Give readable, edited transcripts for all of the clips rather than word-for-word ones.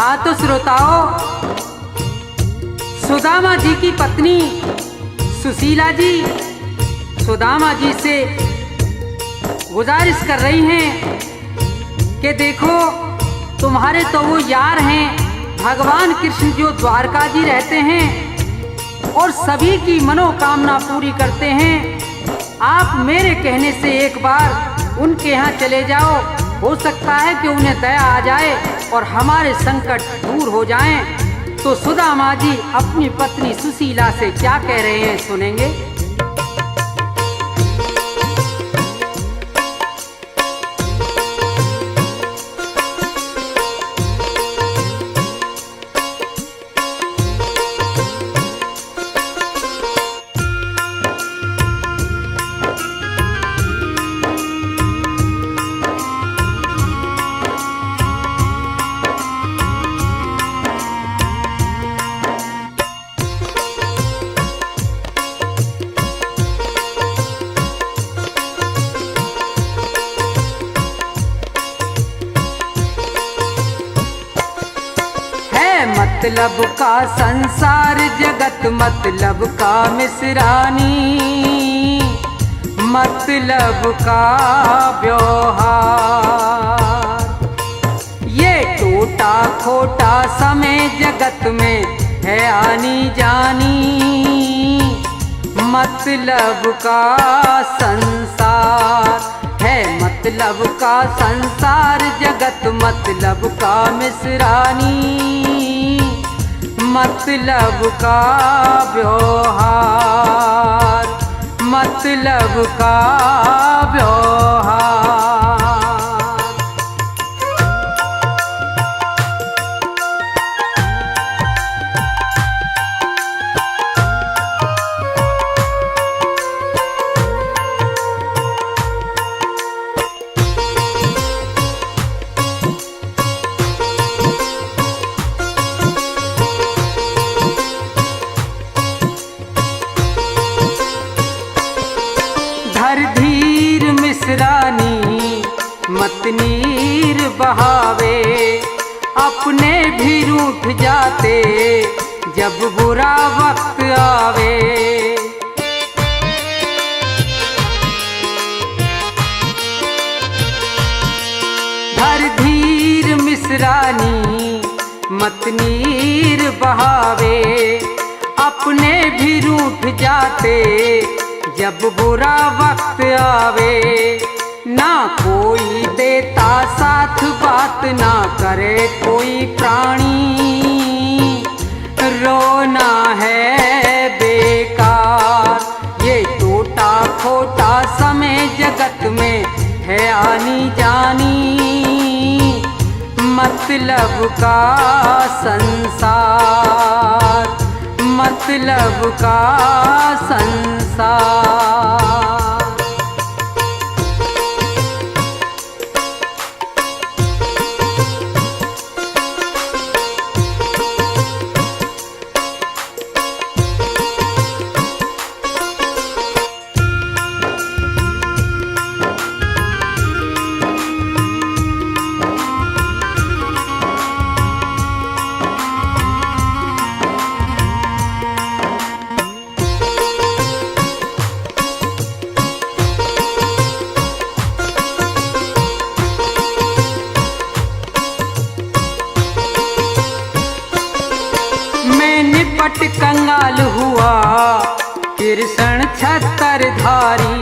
हाँ तो श्रोताओं, सुदामा जी की पत्नी सुशीला जी सुदामा जी से गुजारिश कर रही हैं कि देखो तुम्हारे तो वो यार हैं भगवान कृष्ण जो द्वारका जी रहते हैं और सभी की मनोकामना पूरी करते हैं। आप मेरे कहने से एक बार उनके यहाँ चले जाओ, हो सकता है कि उन्हें दया आ जाए और हमारे संकट दूर हो जाएं। तो सुदामा जी अपनी पत्नी सुशीला से क्या कह रहे हैं सुनेंगे। मतलब का संसार जगत मतलब का मिसरानी, मतलब का व्यवहार। ये टूटा खोटा समय जगत में है आनी जानी, मतलब का संसार है, मतलब का संसार जगत मतलब का मिसरानी, मतलब का व्यवहार, मतलब का व्यवहार। धर धीर मिसरानी मत नीर बहावे, अपने भी रूठ जाते जब बुरा वक्त आवे। धर धीर मिसरानी मत नीर बहावे, अपने भी रूठ जाते जब बुरा वक्त आवे। ना कोई देता साथ बात ना करे कोई प्राणी, रोना है बेकार। ये टूटा खोटा समय जगत में है आनी जानी, मतलब का संसार, मतलब का संसार। निपट कंगाल हुआ कृष्ण छत्रधारी,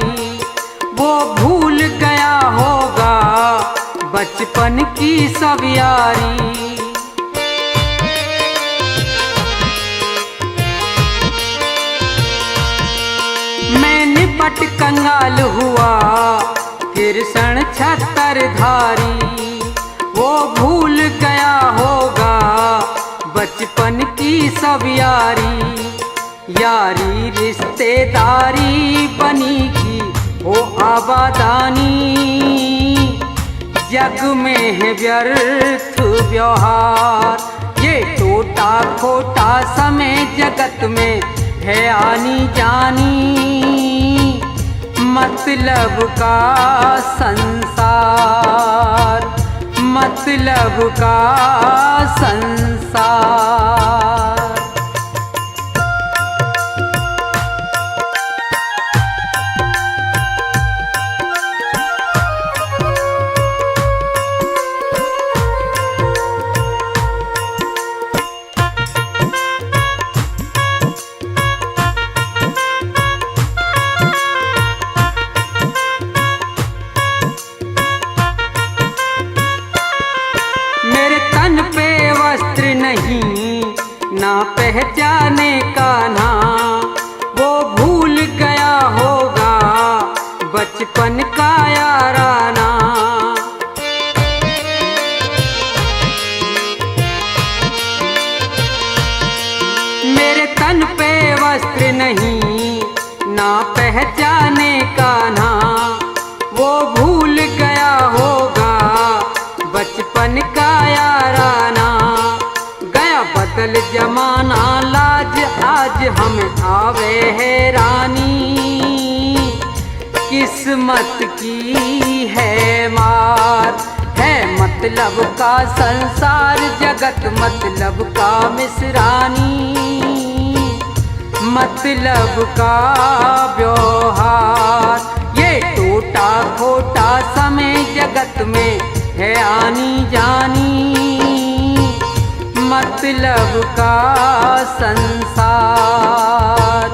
वो भूल गया होगा बचपन की सब यारी। मैं निपट कंगाल हुआ कृष्ण छत्रधारी, वो भूल गया होगा बचपन की सब यारी। यारी रिश्तेदारी बनी की वो आबादानी, जग में है व्यर्थ व्यवहार। ये टूटा खोटा समय जगत में है आनी जानी, मतलब का संसार, मतलब का संसार। नहीं ना पहचाने का ना, वो भूल गया होगा बचपन का याराना। मेरे तन पे वस्त्र नहीं ना पहचाने का ना, वो भूल गया होगा बचपन का याराना। बदल जमाना लाज आज हमें आवे हैरानी, किस्मत की है मार है, मत मतलब का संसार जगत मतलब का मिसरानी, मतलब का व्यवहार। ये टूटा खोटा समय जगत में है आनी जानी, मतलब का संसार,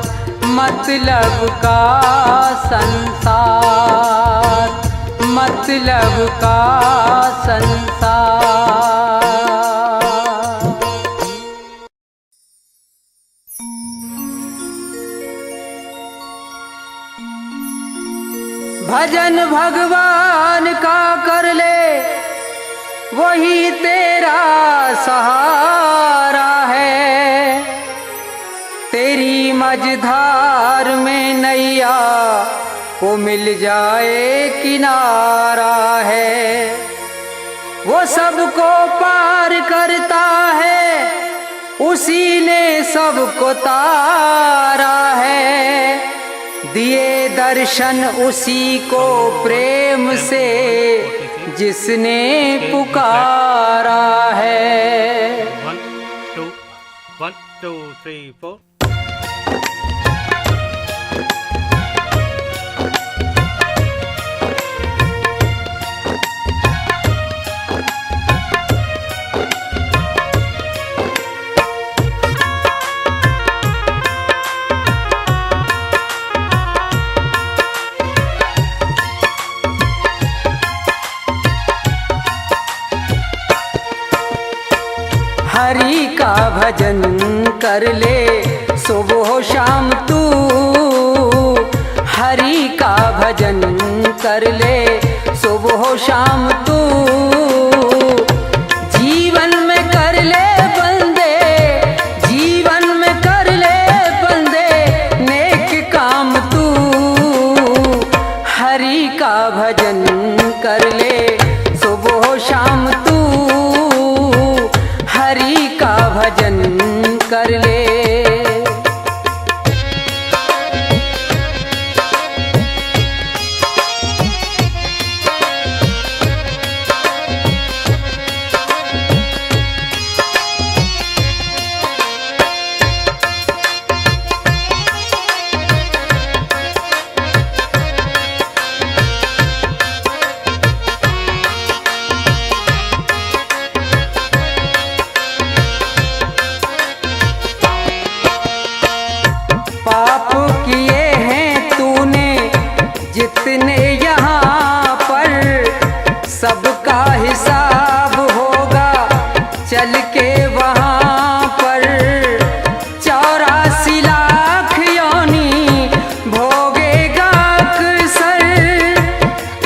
मतलब का संसार, मतलब का संसार। भजन भगवान का कर ले वही तेरा सहारा है, तेरी मझधार में नैया को मिल जाए किनारा है। वो सबको पार करता है, उसी ने सबको तारा है। दिए दर्शन उसी को प्रेम से जिसने पुकारा है। 1 2 3 4। हरि का भजन कर ले सुबह शाम तू, हरि का भजन कर ले सुबह शाम तू। जीवन में कर ले बंदे, जीवन में कर ले बंदे नेक काम तू। हरि का भजन कर ले सुबह शाम तू, हरि का भजन कर ले। पाप किए हैं तूने जितने यहाँ पर, सबका हिसाब होगा चल के वहाँ पर। 84 लाख योनी भोगेगा अक्सर,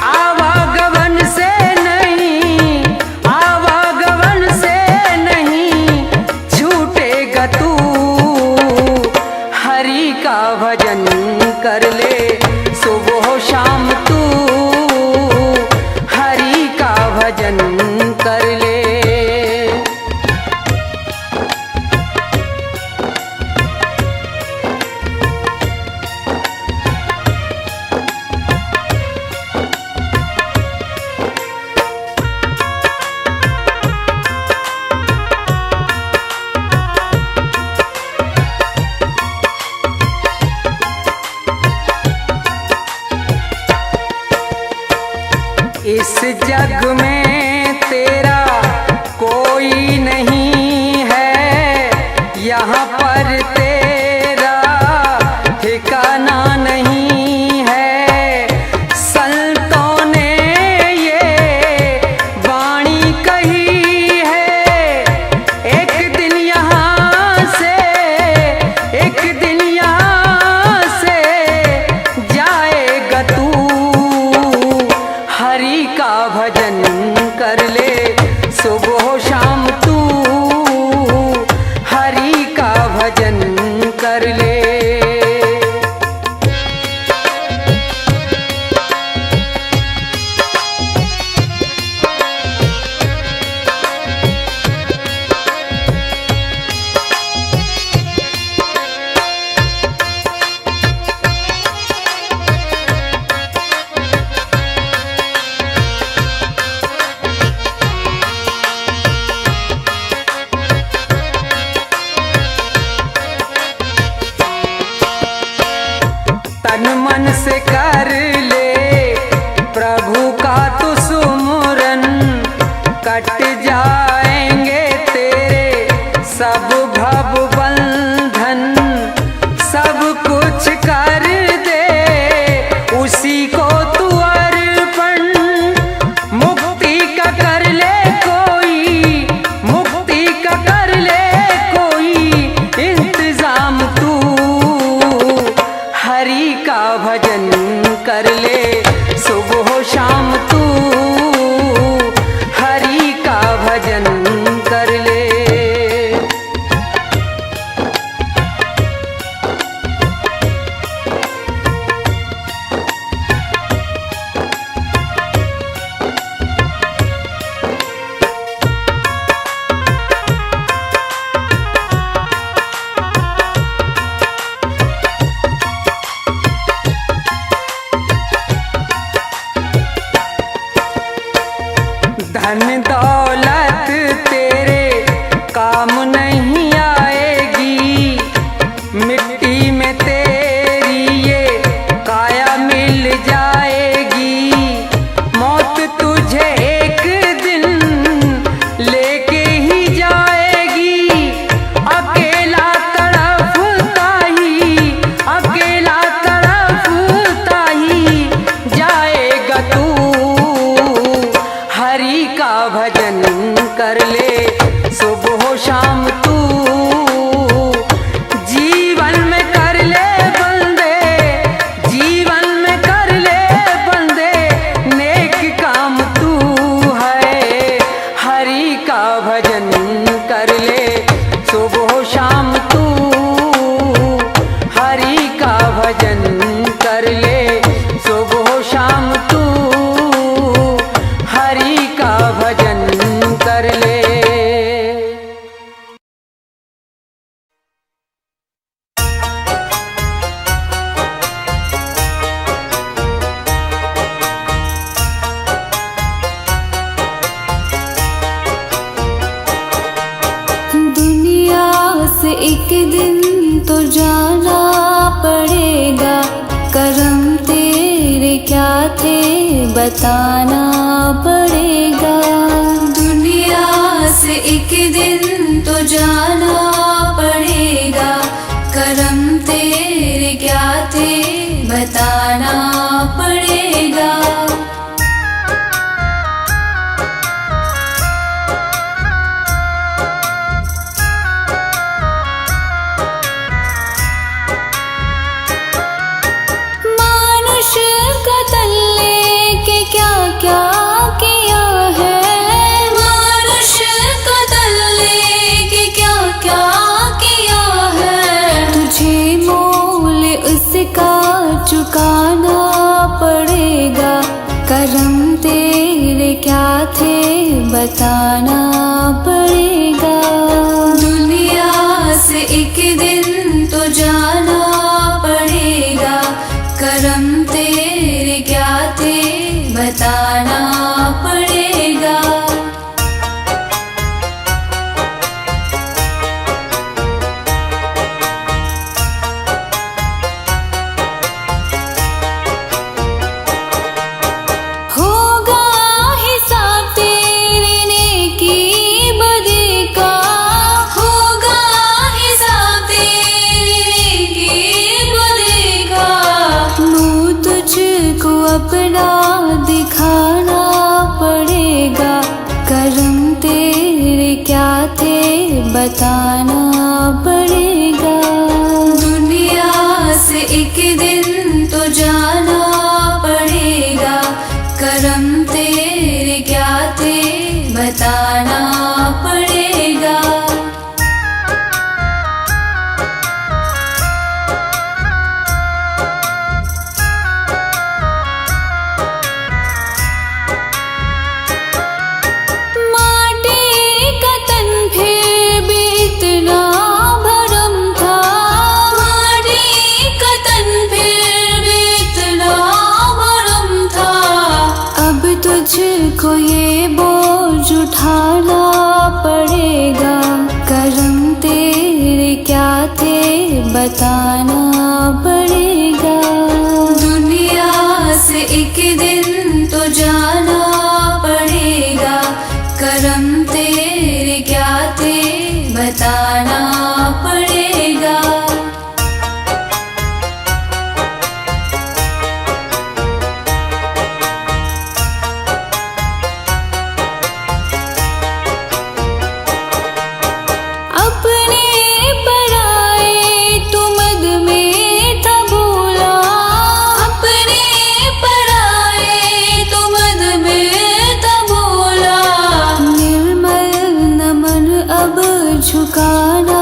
आवागमन से नहीं, आवागमन से नहीं छूटेगा तू। हरि का भजन कर ले सुबह शाम तू, हरि का भजन कर ले। इस जग में तेरा कोई नहीं है, यहाँ पर तेरा ठिकाना नहीं है। संतों ने ये वाणी कही है, एक दिन यहाँ से, एक दिन यहाँ से जाएगा तू। हरि का भजन तन मन से कर ले प्रभु का तू सुमुरन, कट जाएंगे तेरे सब भव बंधन। सब कुछ कर दे उसी को तू अर्पण, मुक्ति का कर ले कोई, मुक्ति का कर ले कोई इंतजाम तू। हरि का भजन कर ले सुबह शाम तू, हरि का भजन कर ले। धन दौलत तेरे काम नहीं आएगी, मिट्टी में तेरी ये काया मिल जाएगी। मौत तुझे एक दिन लेके ही जाएगी, अकेला तड़पता ही, अकेला तड़पता ही जाएगा तू। हरि का भजन कर ले सुबह शाम तू, जीवन में कर ले बंदे, जीवन में कर ले बंदे नेक काम तू है। हरि का भजन कर ले सुबह शाम तू, हरि का भजन कर ले सुबह शाम तू, हरि का भजन कर ले। दुनिया से एक दिन तो जाना पड़ेगा, करम तेरे क्या थे बताना पड़ेगा। दुनिया से एक दिन तो जाना पड़ेगा, करम तेरे क्या थे बताना पड़ेगा। मानुष का तन लेके क्या क्या किया है, मानुष का तन लेके क्या क्या किया है। तुझे मोल उसका चुकाना पड़ेगा, करम तेरे क्या थे बताना पड़ेगा। दुनिया से एक दिन तो जाना पड़ेगा, करम तेरे क्या थे बताना पड़ेगा। होगा हिसाब तेरे नेकी बदी का, होगा हिसाब तेरे नेकी बदी का। मुँह तुझको अपना दिखाना पड़ेगा, करम तेरे क्या थे बताना पड़ेगा। दुनिया से एक दिन तो जाना पड़ेगा, करम तेरे क्या थे बताना पड़ेगा। तुझको ये बोझ उठाना पड़ेगा, करम तेरे क्या थे बताना पड़ेगा। दिन तो जाना पड़ेगा, करम तेरे क्या थे बताना पड़ेगा। झुकाना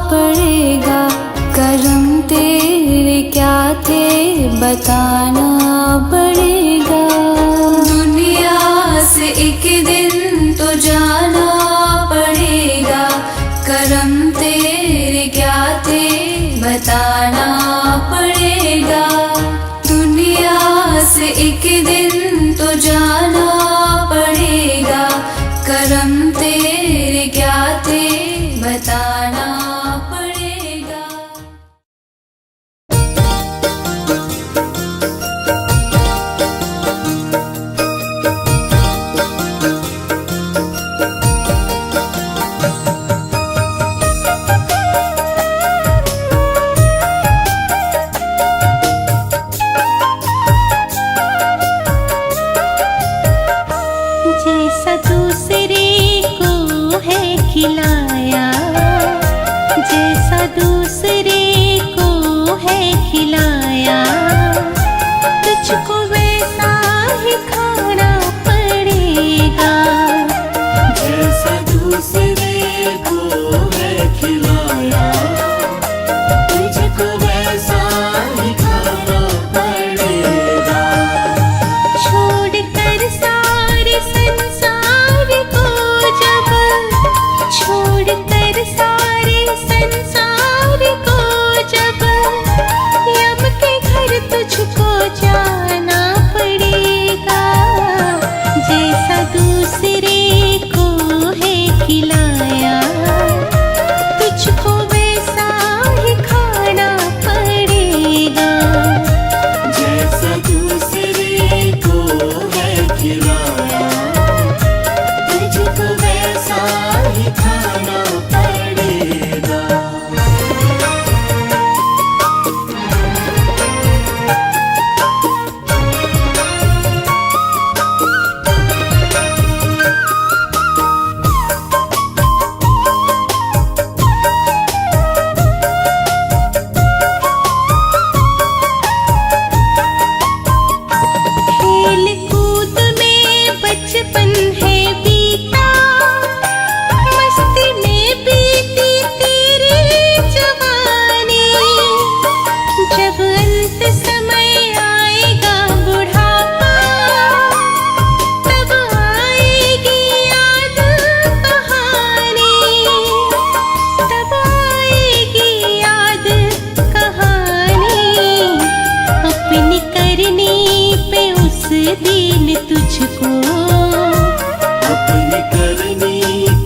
पड़ेगा, करम तेरे क्या थे बताना पड़ेगा। दुनिया से एक दिन तो जाना पड़ेगा, करम तेरे क्या थे बताना पड़ेगा। दुनिया से एक दिन तो जाना पड़ेगा, करम तेरे क्या थे बताना पड़ेगा। जैसा दूसरे को है खिलाया, जैसा दूसरे को है खिलाया, तुझको वैसा ही खाना पड़ेगा। जैसा दूसरे को है खिलाया, तुझको वैसा ही खाना पड़ेगा। छोड़कर सारे संसार को जब, छोड़कर सारे संसार को जब, यम के घर तुझको जाना पड़ेगा। जैसा दूसरे को है खिलाया, तुझको वैसा ही खाना पड़ेगा। जैसा दूसरे को है खिलाया, तुझको वैसा ही खाना पड़ेगा। खेल कूद में बचपन है बीता, मस्ती में बीती तेरी जवानी। जब अंत समय आएगा बुढ़ापा, तब आएगी याद कहानी, तब आएगी याद कहानी। अपनी करनी पे उस दिन तुझको, अपनी करनी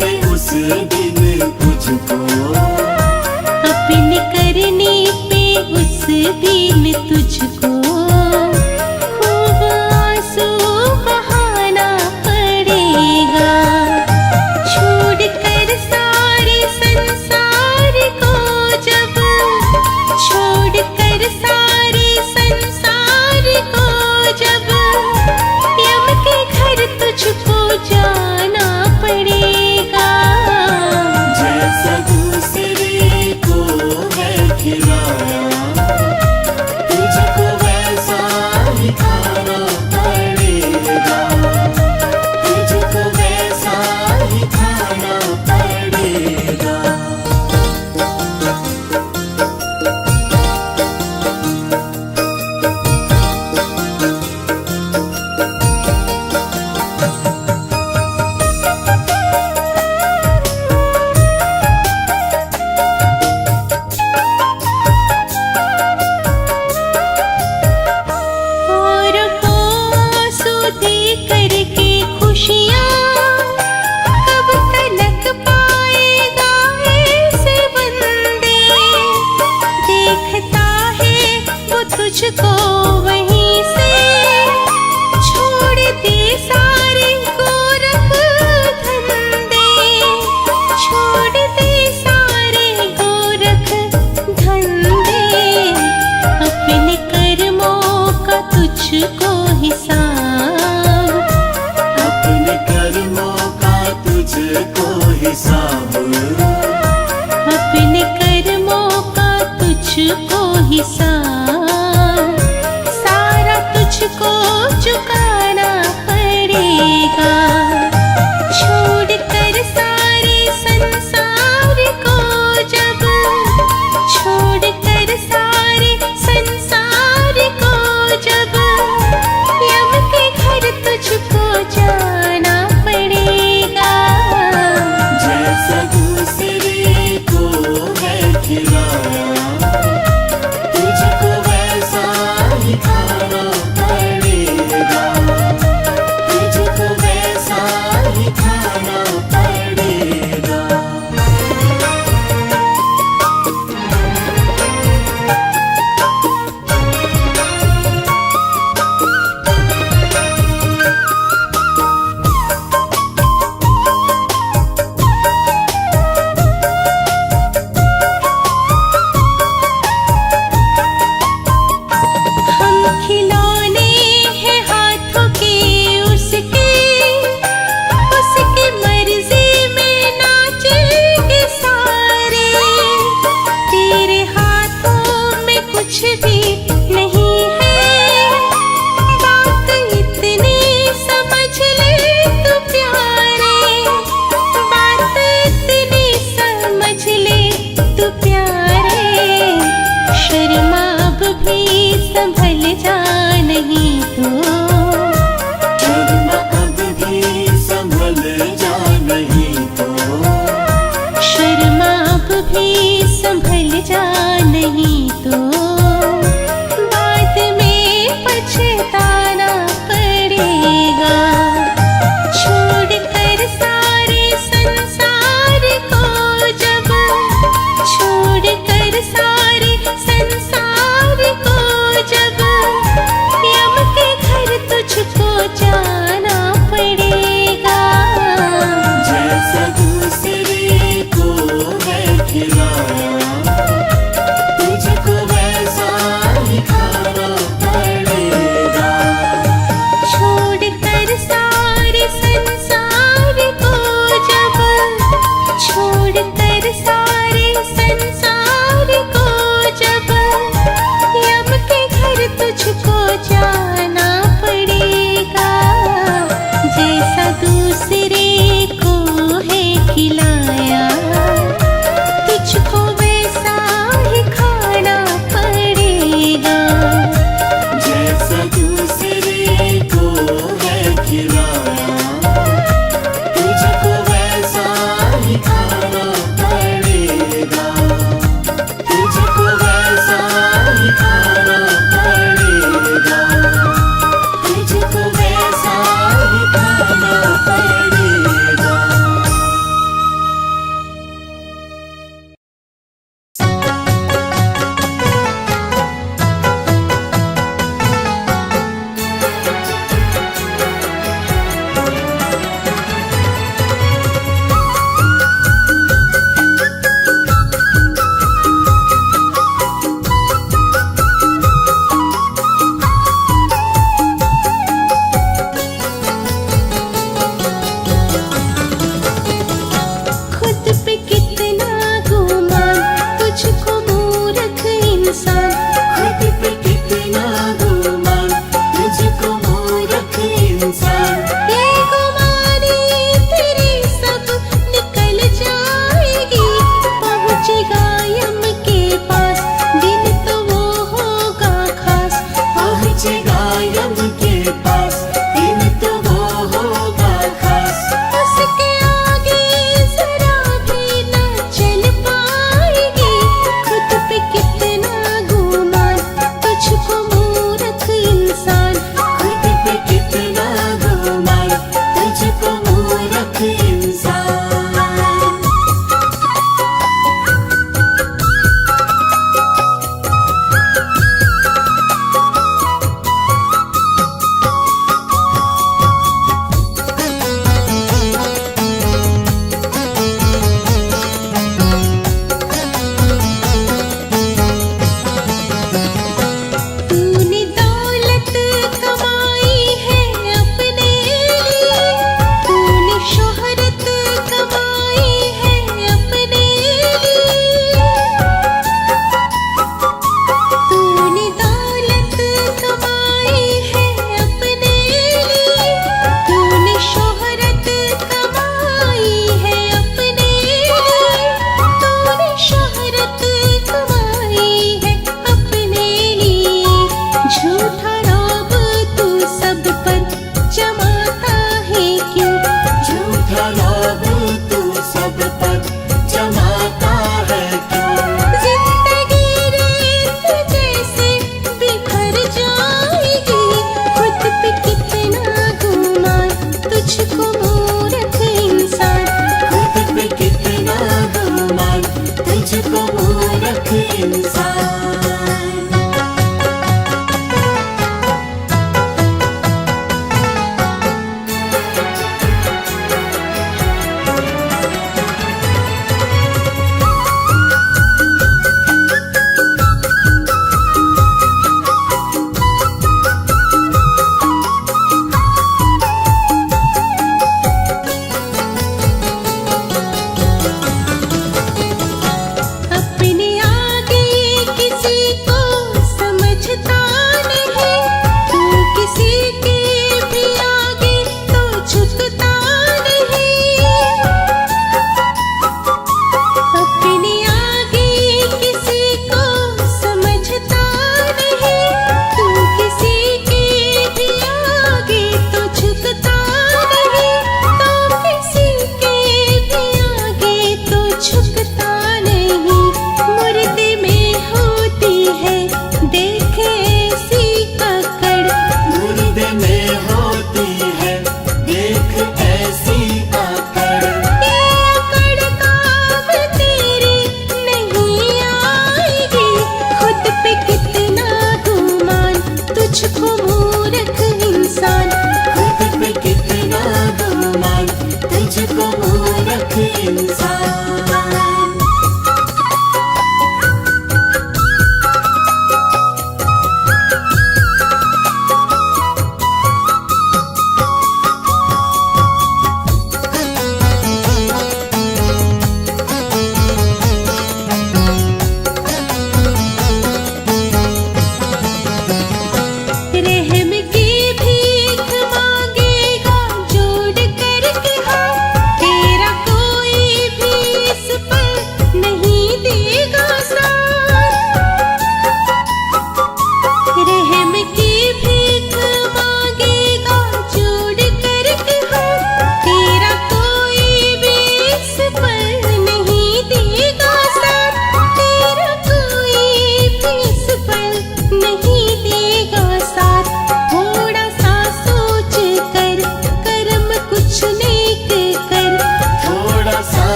पे उस दिन तुझको, अपनी करनी पे उस दिन तुझको खूब आंसू बहाना पड़ेगा। छोड़कर सारे संसार को जब, छोड़कर सारे संसार को जब, यम के घर तुझको जाना पड़ेगा। जैसा दूसरे को है खिलाया, तुझको कुछ भी नहीं है। बात इतनी समझ ले तू प्यारे, बात इतनी समझ ले तू प्यारे। शर्मा अब भी संभल जा नहीं तो, शर्मा अब भी संभल जा नहीं तो, शर्मा अब भी संभल जा नहीं तो बाद में पछताना पड़ेगा। छोड़कर सारे संसार को जब, छोड़कर सारे संसार को जब यम के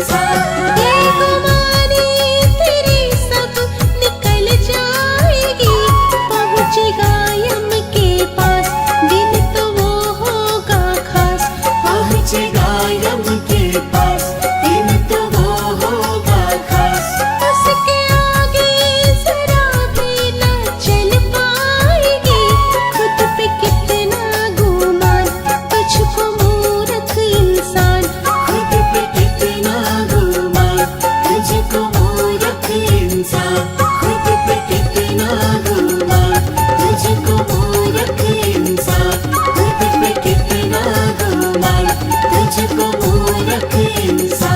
सा। ये गुमानी तेरी सब निकल जाएगी, पहुँचेगा यम के पास, दिन तो वो होगा खास। पहुँचेगा यम के पास, दिन तो वो होगा खास। उसके आगे जरा भी न चल पाएगी, खुद पे कितना गुमान, तुझको मूर्ख इंसान। खुद पे कितना गुमान, तुझको मूर्ख इंसान। खुद पे कितना गुमान, तुझको मूर्ख इंसान। खुद पे कितना गुमान, तुझको मूर्ख इंसान।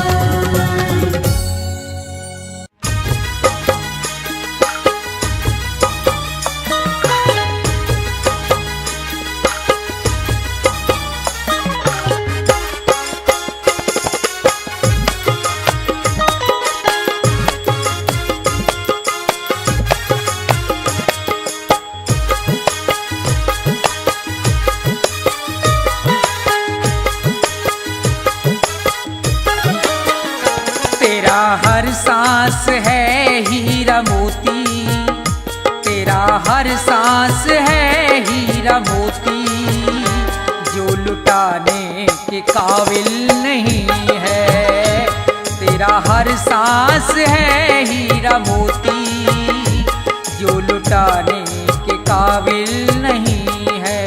तेरा हर सांस है हीरा मोती, तेरा हर सांस है हीरा मोती, जो लुटाने के काबिल नहीं है। तेरा हर सांस है हीरा मोती, जो लुटाने के काबिल नहीं है।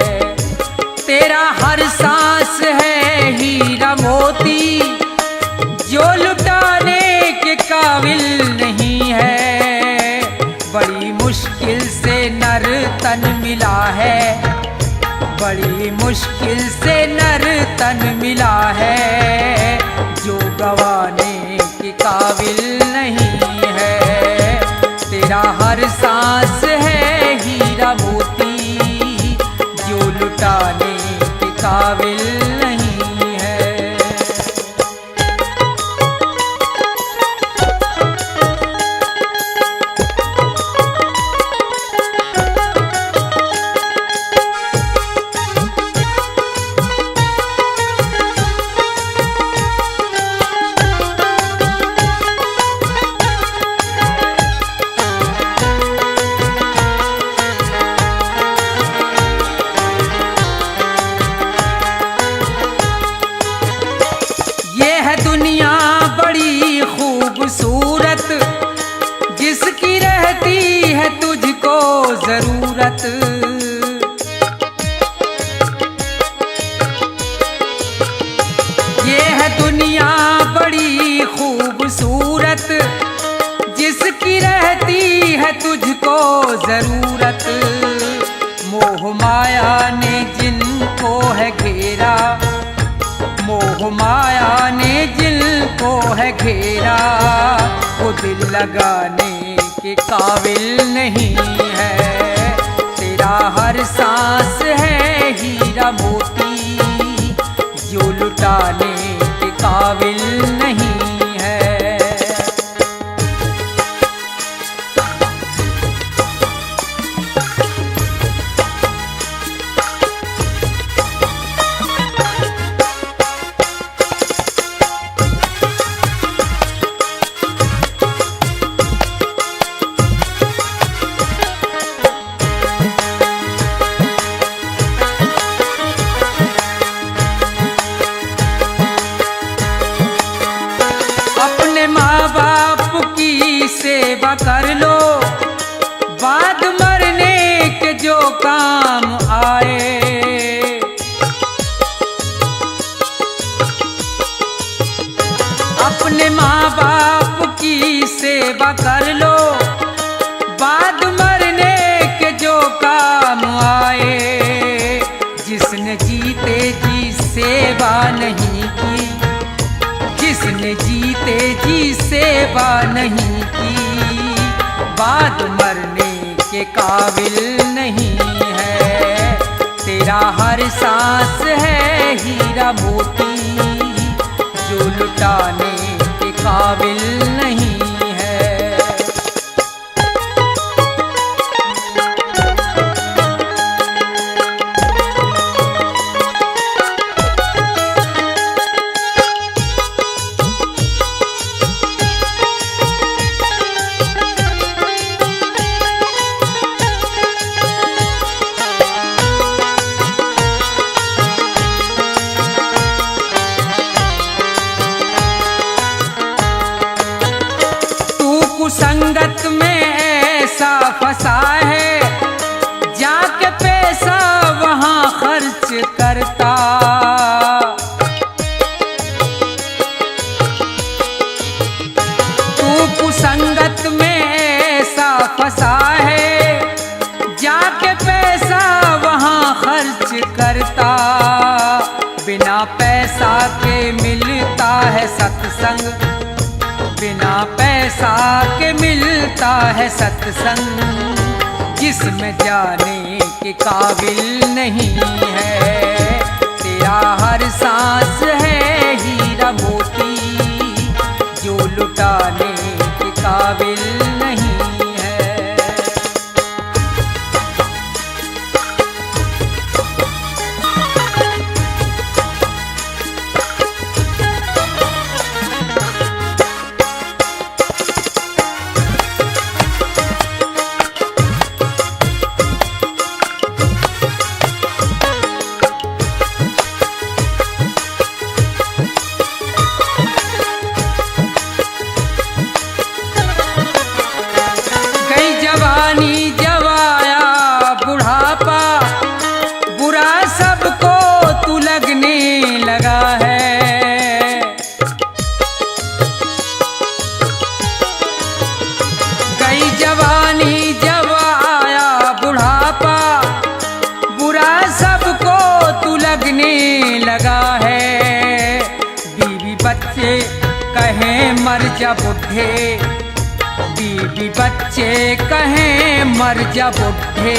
तेरा हर सांस है हीरा मोती, जो लुटाने के काबिल नहीं है। बड़ी मुश्किल से नर तन मिला है, बड़ी मुश्किल से नर तन मिला है, जो गवाने के काबिल नहीं है। तेरा हर सांस है हीरा मोती, जो लुटाने के काबिल नहीं है। ये है दुनिया बड़ी खूबसूरत, जिसकी रहती है तुझको जरूरत। ये है दुनिया बड़ी खूबसूरत, जिसकी रहती है तुझको जरूरत। मोह माया ने जिनको है घेरा, मोह माया ने जिनको है घेरा, वो दिल लगाने के काबिल नहीं है। तेरा हर सांस है हीरा मोती, जो लुटाने के काबिल नहीं है। अपने माँ बाप की सेवा कर लो, बाद मरने के जो काम आए। अपने माँ बाप की सेवा कर लो, बाद मरने के जो काम आए। जिसने जीते जी सेवा नहीं की, जिसने जीते जी सेवा नहीं की, बाद मरने के काबिल नहीं है। तेरा हर सांस है हीरा मोती, जो लुटाने के काबिल नहीं है। संगत में ऐसा फंसा है, जाके पैसा वहां खर्च करता। तू कुसंगत में ऐसा फंसा है, जाके पैसा वहां खर्च करता। बिना पैसा के मिलता है सत्संग, बिना पैसा के मिलता है सत्संग, जिसमें जाने के काबिल नहीं है। तेरा हर सांस है हीरा मोती, जो लुटाने के काबिल नहीं है। जब आया बुढ़ापा, बुरा सबको तू लगने लगा है। गई जवानी जब आया बुढ़ापा, बुरा सबको तू लगने लगा है। बीवी बच्चे कहें मर जा बुढ़े, बीवी बच्चे कहें मर जा बुढ़े,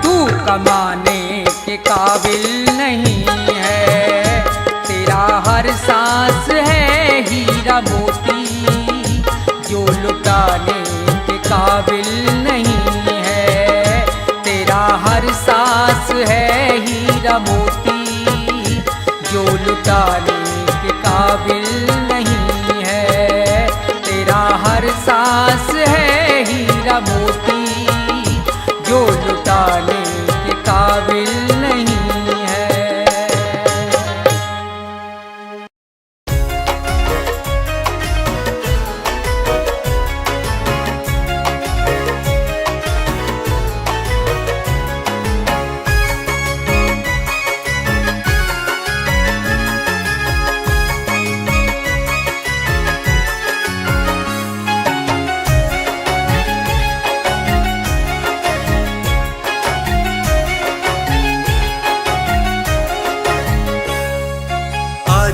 तू कमाने के काबिल नहीं है। तेरा हर सांस है हीरा मोती, जो लुटाने के काबिल नहीं है। तेरा हर सांस है हीरा मोती, जो लुटाने के काबिल नहीं है। तेरा हर सांस है हीरा मोती, जो लुटाने के काबिल नहीं है।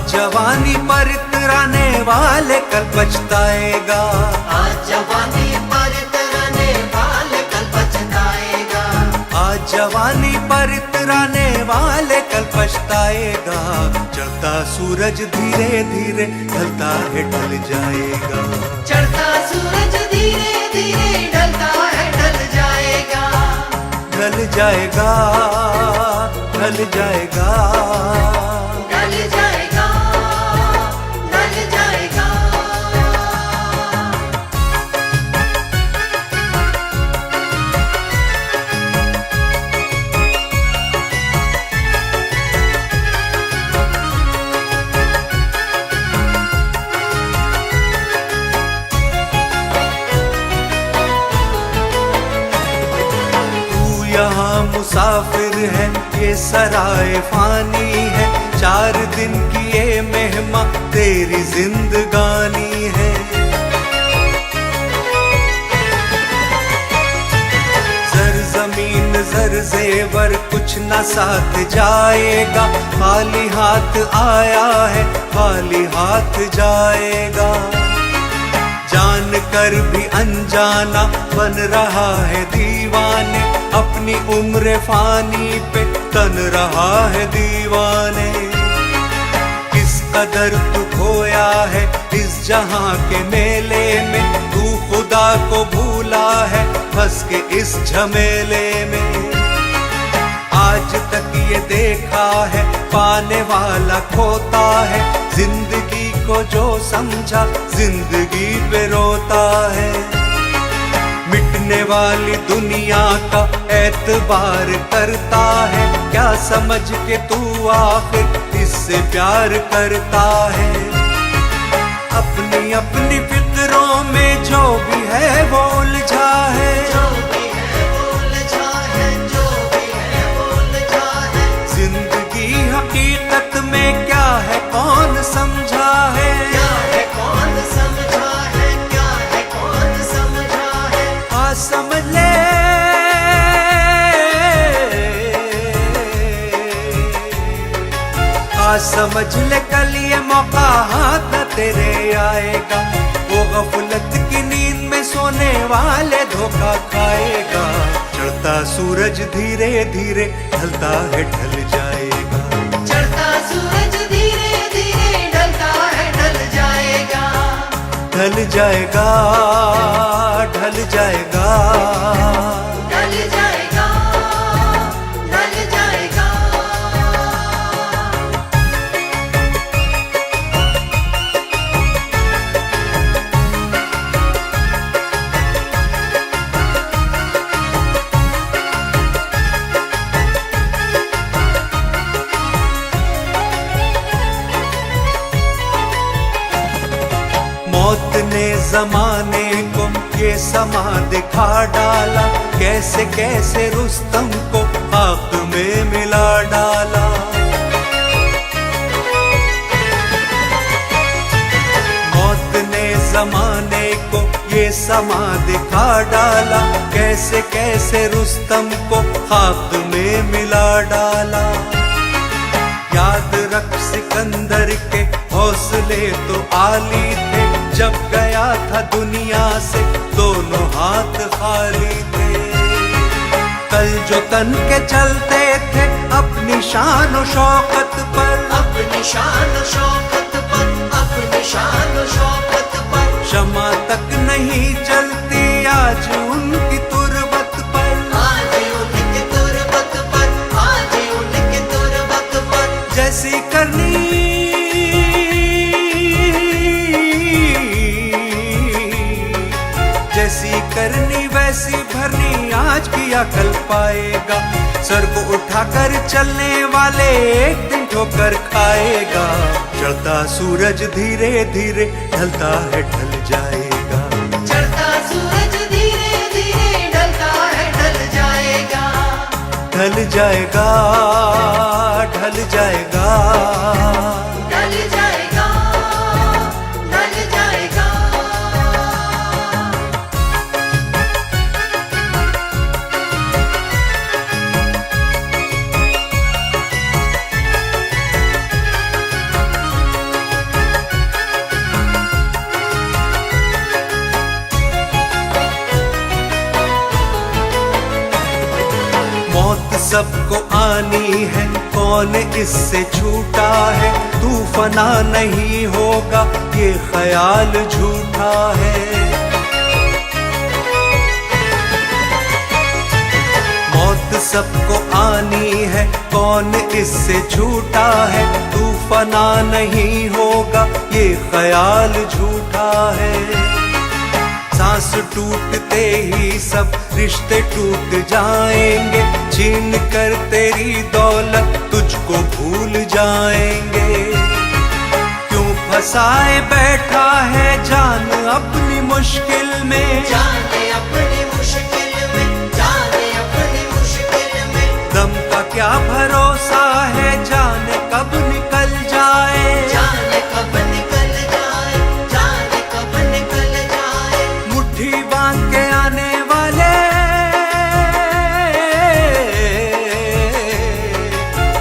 जवानी पर इतराने वाले कल पछताएगा। आज जवानी पर इतराने वाले कल पछताएगा। आज जवानी पर इतराने वाले कल पछताएगा। चढ़ता सूरज धीरे धीरे ढलता है ढल जाएगा। चढ़ता सूरज धीरे धीरे ढलता है ढल जाएगा। ढल जाएगा, ढल जाएगा, ढल जाएगा, ढल जाएगा। तू यहाँ मुसाफिर है, ये सराय फानी है। 4 दिन की ये मेहमा तेरी जिंदगानी है। जर जमीन जर जेवर कुछ न साथ जाएगा। खाली हाथ आया है, खाली हाथ जाएगा। जान कर भी अनजाना बन रहा है दीवाने। अपनी उम्र फानी पे तन रहा है दीवाने। किस कदर तू खोया है इस जहां के मेले में। तू खुदा को भूला है फंस के इस झमेले में। आज तक ये देखा है पाने वाला खोता है। जिंदगी को जो समझा जिंदगी पे रोता है। मिटने वाली दुनिया का एतबार करता है। क्या समझ के तू आखिर इससे प्यार करता है। अपनी अपनी फिक्र नजरों में जो भी है वो उलझा है, जो भी है वो उलझा है, जो भी है वो उलझा है। जिंदगी हकीकत में क्या है कौन समझा है, क्या है कौन समझा है, क्या है कौन समझा है। आ समझ ले आ समझ ले कल ये मौका हाथ न तेरे आएगा, वो गफलत की नींद में सोने वाले धोखा खाएगा। चढ़ता सूरज धीरे धीरे ढलता है ढल जाएगा, चढ़ता सूरज धीरे धीरे ढलता है ढल जाएगा, ढल जाएगा, ढल जाएगा। ढल जाएगा, ढल जाएगा। मौत ने जमाने को ये समा दिखा डाला, कैसे कैसे रुस्तम को आग में मिला डाला। मौत ने जमाने को ये समा दिखा डाला, कैसे कैसे रुस्तम को आग में मिला डाला। याद रख सिकंदर के हौसले तो आली थे, जब गया था दुनिया से दोनों हाथ खाली थे। कल जो तन के चलते थे अपनी शान और शौकत पर, अपनी शान शौकत पर, अपनी शान शौकत पर। क्षमा तक नहीं चलती आज उनकी तुरबत पर, आज उनकी तुरबत पर, आज उनकी तुरबत पर। जैसी करनी जैसी करनी वैसी भरनी आज किया कल पाएगा। सर को उठाकर चलने वाले एक दिन ठोकर खाएगा। चढ़ता सूरज धीरे धीरे ढलता है ढल जाएगा, चढ़ता सूरज धीरे धीरे ढलता है ढल जाएगा, ढल जाएगा, ढल जाएगा। ढल जाएगा, ढल जाएगा। मौत सबको आनी है, कौन इससे छूटा है। तू फना नहीं होगा ये ख्याल झूठा है। मौत सबको आनी है, कौन इससे छूटा है। तू फना नहीं होगा ये ख्याल झूठा है। सांस टूटते ही सब रिश्ते टूट जाएंगे, छीन कर तेरी दौलत तुझको भूल जाएंगे। क्यों फंसाए बैठा है जान अपनी मुश्किल में, जाने अपनी मुश्किल में, जाने अपनी मुश्किल में। दम का क्या भरोसा है जाने कब निकल जाए, जाने कब निकल जाए, जाने कब निकल जाए। मुट्ठी बांध के आने वाले,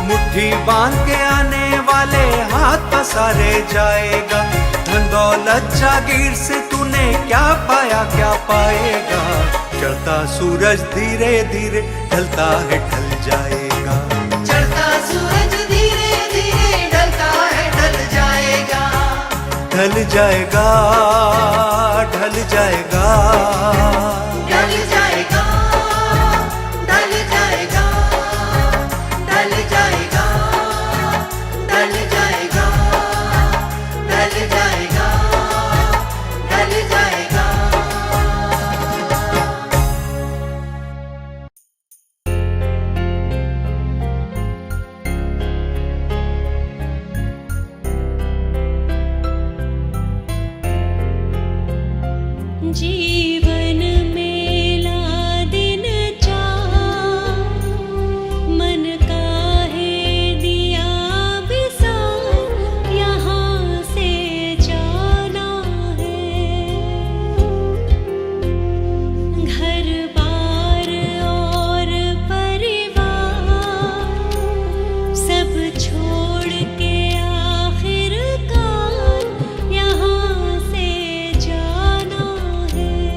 मुट्ठी बांध के आने वाले हाथ पसारे जाएगा। धन दौलत जागीर से तूने क्या पाया क्या पाएगा। चढ़ता सूरज धीरे धीरे ढलता है ढल जाएगा, चढ़ता सूरज धीरे धीरे ढलता है ढल जाएगा, ढल जाएगा, ढल जाएगा। ढल जाएगा, ढल जाएगा, ढल जाएगा, ढल जाएगा, ढल जाएगा, ढल जाएगा। जीवन में ला दिन चार, मन काहे दिया विसार, यहाँ से जाना है। घर बार और परिवार सब छोड़ के आखिरकार यहाँ से जाना है।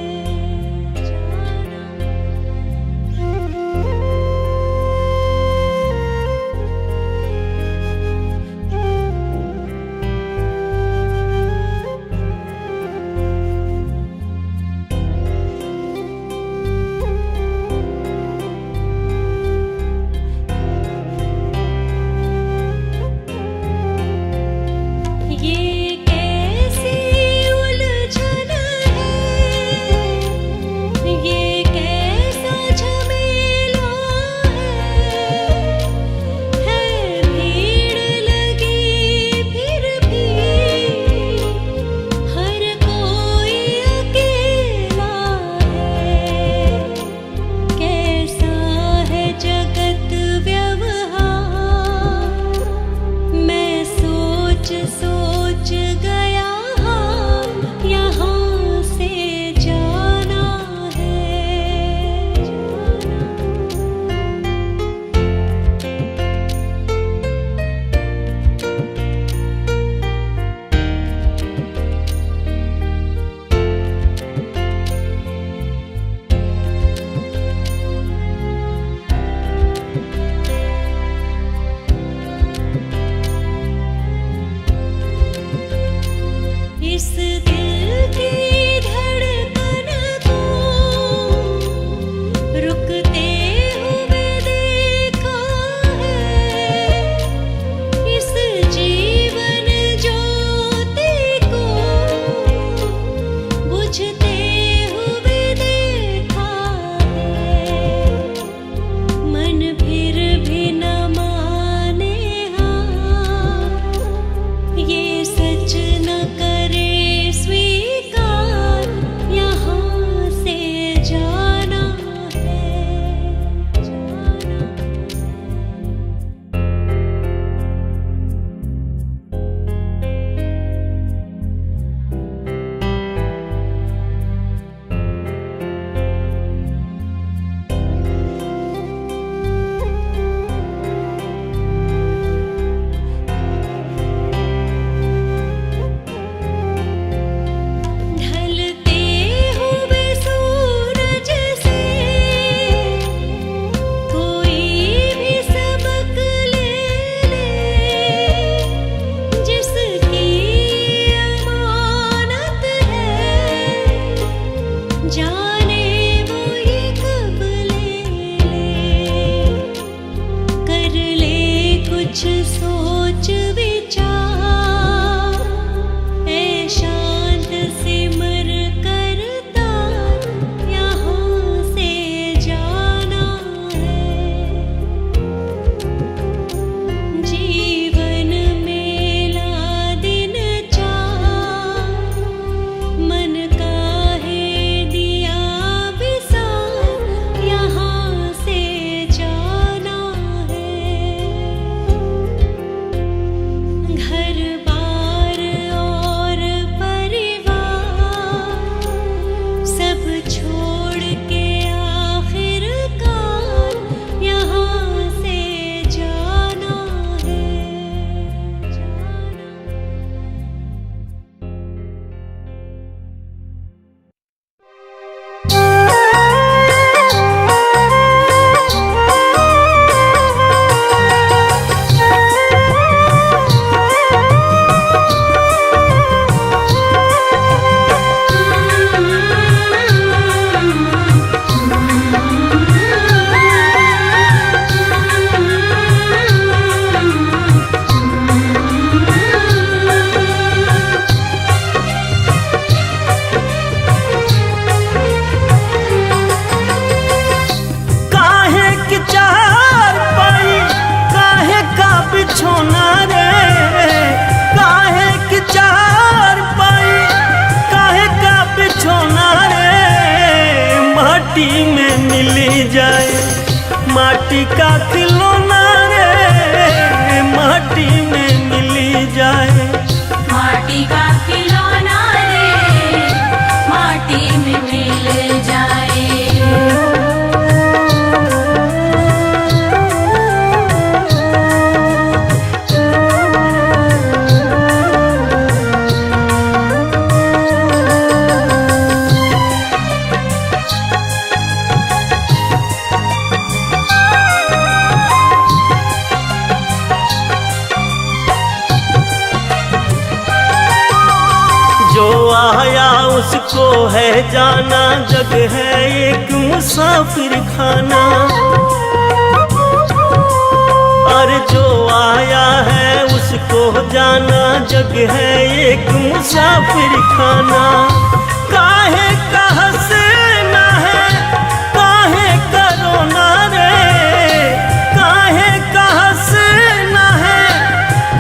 माटी में मिली जाए। माटी का खिलौना रे माटी में मिली जाए। माटी का खिलौना रे माटी में मिल जाए। जो आया उसको है जाना, जग है एक मुसाफिर खाना। अरे जो आया है उसको जाना, जग है एक मुसाफिर खाना। काहे का हंसना है काहे का रोना रे, काहे का हंसना है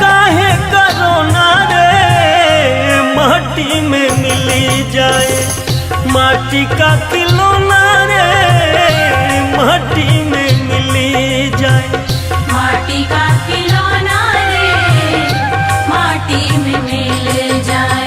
काहे का रोना रे। माटी में मिली जाए। माटी का खिलौना रे माटी में मिली जाए। माटी का खिलौना रे माटी में मिल जाए।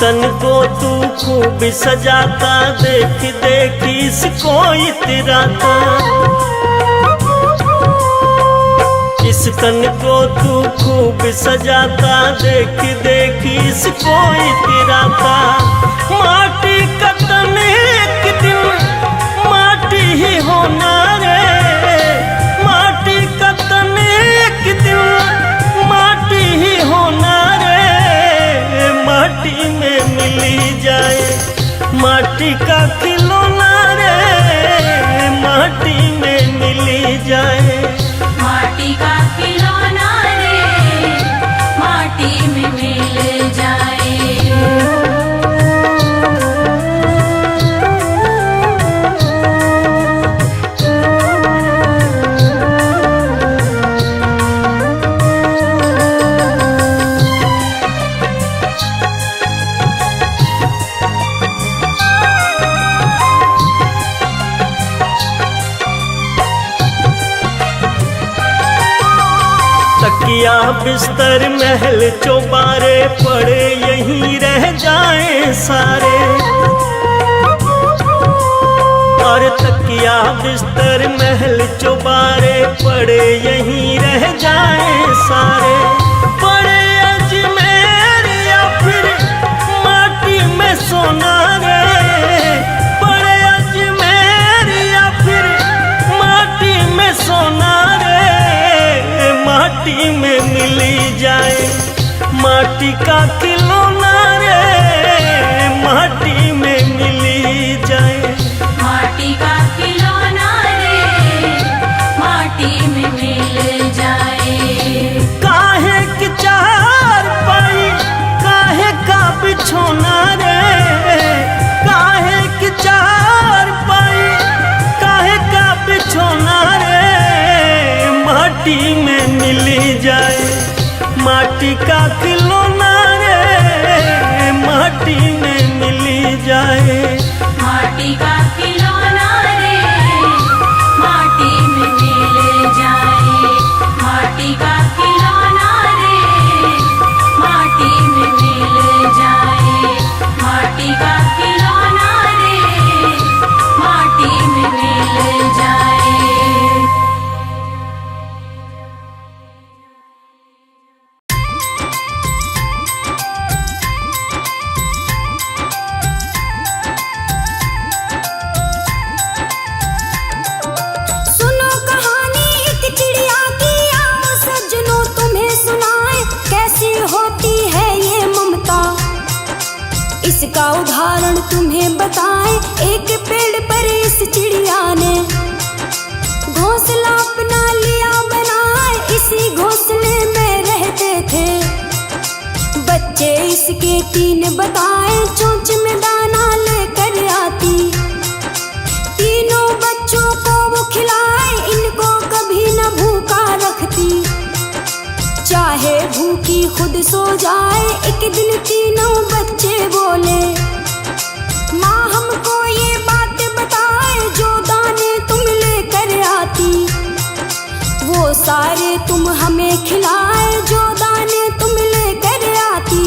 तन को तू खूब सजाता, देख देख इसको इतराता। इस तन को तू खूब सजाता, देख देख इसको इतराता। माटी का तन एक दिन माटी ही होना रे, माटी का तन एक दिन माटी ही होना रे। माटी में मिली जाए। माटी का खिलौना रे माटी में मिली जाए। माटी का खिलौना रे माटी में मिल जाए। तकिया बिस्तर महल चौबारे पड़े यहीं रह जाए सारे। और तकिया बिस्तर महल चौबारे पड़े यहीं रह जाए सारे। पड़े अजमेर या फिर माटी में सोना रे, पड़े अजमेर या फिर माटी में सोना रे। माटी में मिली जाए। माटी का खिलौना रे माटी में मिली जाए। माटी का खिलौना रे माटी में मिल जाए। काहे की चार पाई काहे का बिछोना रे, काहे की चार पाई काहे का बिछोना रे। माटी में मिली जाए। माटी का खिलौना रे माटी में मिली जाए। माटी का खिलौना रे माटी में मिल जाए। माटी का खिलौना रे माटी में मिल जाए। माटी का खिलौना रे माटी में मिल जाए। इसका उदाहरण तुम्हें बताएं। एक पेड़ पर इस चिड़िया ने घोंसला अपना लिया बना देश के 3 बताए चोंच में दाना लेकर आती। तीनों बच्चों को वो खिलाए, इनको कभी न भूखा रखती। चाहे भूखी खुद सो जाए, एक दिन तीनों बच्चे बोले, माँ हमको ये बात बताए, जो दाने तुम लेकर आती वो सारे तुम हमें खिलाए, जो दाने तुम लेकर आती।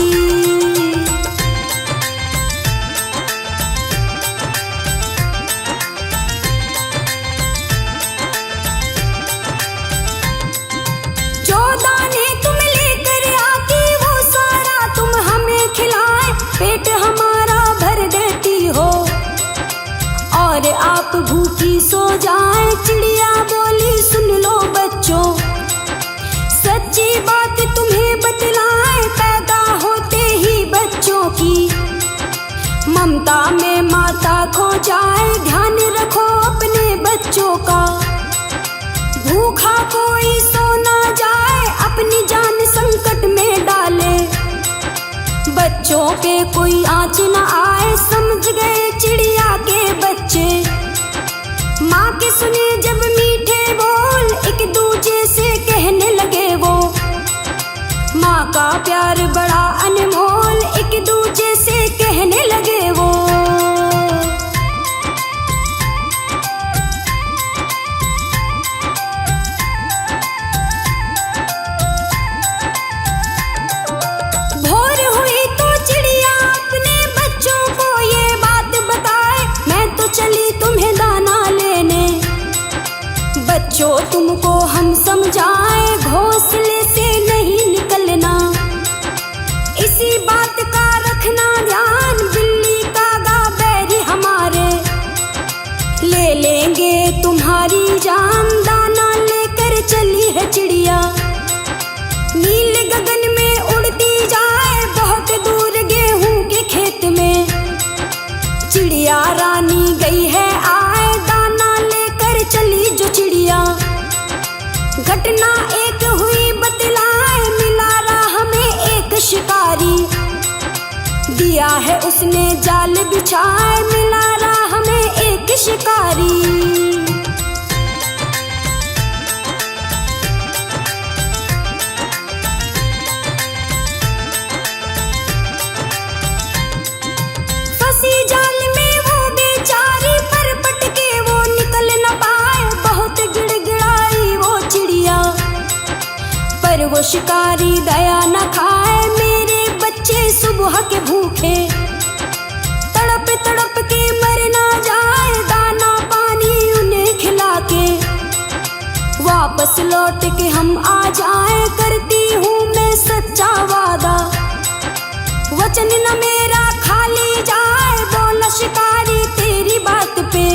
जो दाने तुम लेकर आती वो सारा तुम हमें खिलाए, पेट हमारा भर देती हो और आप भूखी सो जाए। चिड़िया बोली, सुन लो बच्चों, सच्ची बात तुम्हें बतलाए, पैदा होते ही बच्चों की ममता में माता खो जाए। ध्यान रखो अपने बच्चों का, भूखा कोई सो ना जाए, अपनी जान संकट में डाले, बच्चों पे कोई आँच न आए। समझ गए चिड़िया के बच्चे, माँ के सुने जब मीठे बोल, एक दूजे से कहने लगे वो, माँ का प्यार बड़ा अनमोल, एक दूजे से कहने लगे वो। भोर हुई तो चिड़िया अपने बच्चों को ये बात बताए, मैं तो चली तुम्हें दाना लेने, बच्चों तुमको हम समझाए, घोंसले से नहीं निकलना, इसी बात का रखना ध्यान, बिल्ली कागा बैरी हमारे ले लेंगे तुम्हारी जान। दाना लेकर चली है चिड़िया, नील गगन में उड़ती जाए, बहुत दूर गेहूं के खेत में चिड़िया रानी गई है आए, दाना लेकर चली जो चिड़िया। घटना एक हुई बतलाए, मिला राह में एक शिकारी, दिया है उसने जाल बिछाए, मिला राह में एक शिकारी। फंसी जाल में वो बेचारी, पर पटके वो निकल न पाए, बहुत गिड़गिड़ाई वो चिड़िया, पर वो शिकारी दया न खाए। मेरे बच्चे सुबह के भूखे तड़प तड़प के मर ना जाए, दाना पानी उन्हें खिला के वापस लौट के हम आ जाए। करती हूँ मैं सच्चा वादा, वचन न मेरा खाली जाए, बोला शिकारी तेरी बात पे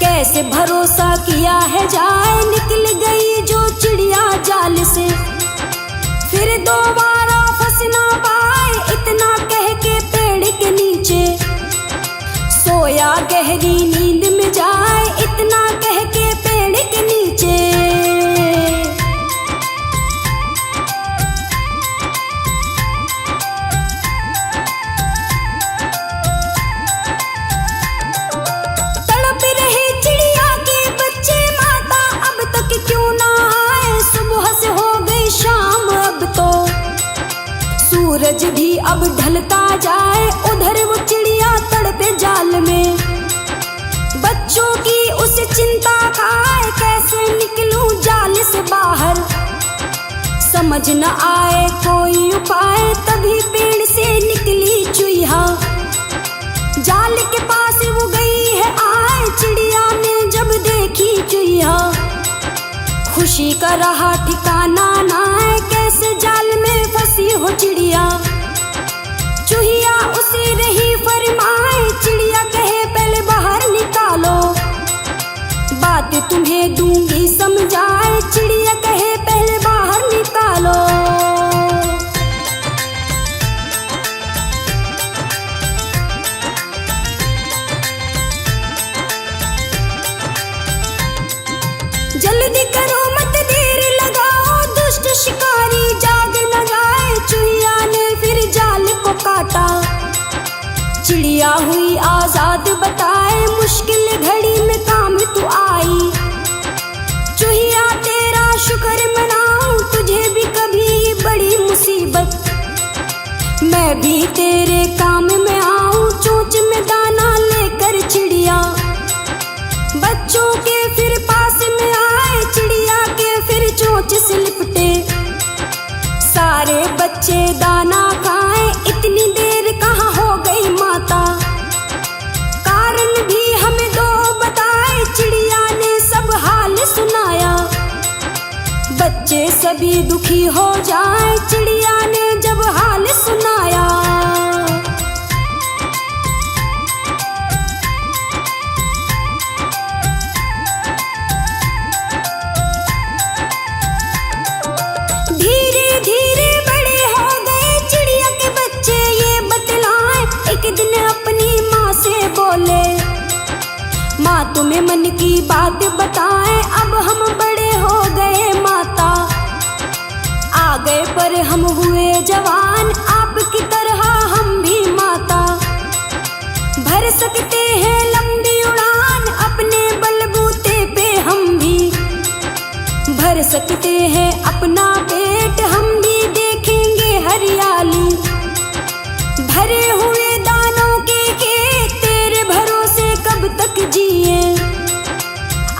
कैसे भरोसा किया है जाए। निकल गई जो चिड़िया जाल से, फिर दोबारा फंस ना पाए, इतना कह के पेड़ के नीचे सोया गहरी नींद में जाए, इतना कह के पेड़ के नीचे। तड़प रहे चिड़िया के बच्चे, माता अब तक क्यों ना आए, सुबह से हो गई शाम, अब तो सूरज भी अब ढलता जाए। उधर वो चिड़िया तड़पे जाल में, बच्चों की उसे चिंता खाए, कैसे निकलूं जाल से बाहर, समझ न आए कोई उपाय। तभी पेड़ से निकली चूहा, जाल के पास वो गई है आए, चिड़िया ने जब देखी चूहा, खुशी का रहा ठिकाना ना है, कैसे जाल में फंसी हो चिड़िया। चूहिया उसे रही फरमाए, चिड़िया कहे पहले बाहर निकालो, बात तुम्हें दूंगी समझाए, चिड़िया कहे पहले बाहर निकालो। जल्दी करो मत देर लगाओ, दुष्ट शिकारी जाग न जाए, चूहिया ने फिर चिड़िया हुई आजाद बताए, मुश्किल घड़ी में काम तू आई। चूहिया तेरा शुक्र मनाऊं, तुझे भी कभी बड़ी मुसीबत, मैं भी तेरे काम में आऊं। चोंच में दाना लेकर चिड़िया बच्चों के फिर पास में आए, चिड़िया के फिर चोंच से लिपटे, सारे बच्चे दाना खाएं। इतनी देर कहाँ हो गई माता, कारण भी हमें दो बताए। चिड़िया ने सब हाल सुनाया, बच्चे सभी दुखी हो जाए, चिड़िया ने जब हाल सुनाया। धीरे धीरे बड़े हो गए चिड़िया के बच्चे, ये बतलाए एक दिन अपनी माँ से बोले, माँ तुम्हें मन की बात बताएं, अब हम बड़े हो गए माता, आ गए पर हम हुए जवान, आपकी तरह हम भी माता, भर सकते हैं लंबी उड़ान, अपने बलबूते पे हम भी भर सकते हैं अपना पेट, हम भी देखेंगे हरियाली, भरे हुए दानों के खेत, तेरे भरोसे कब तक जिए,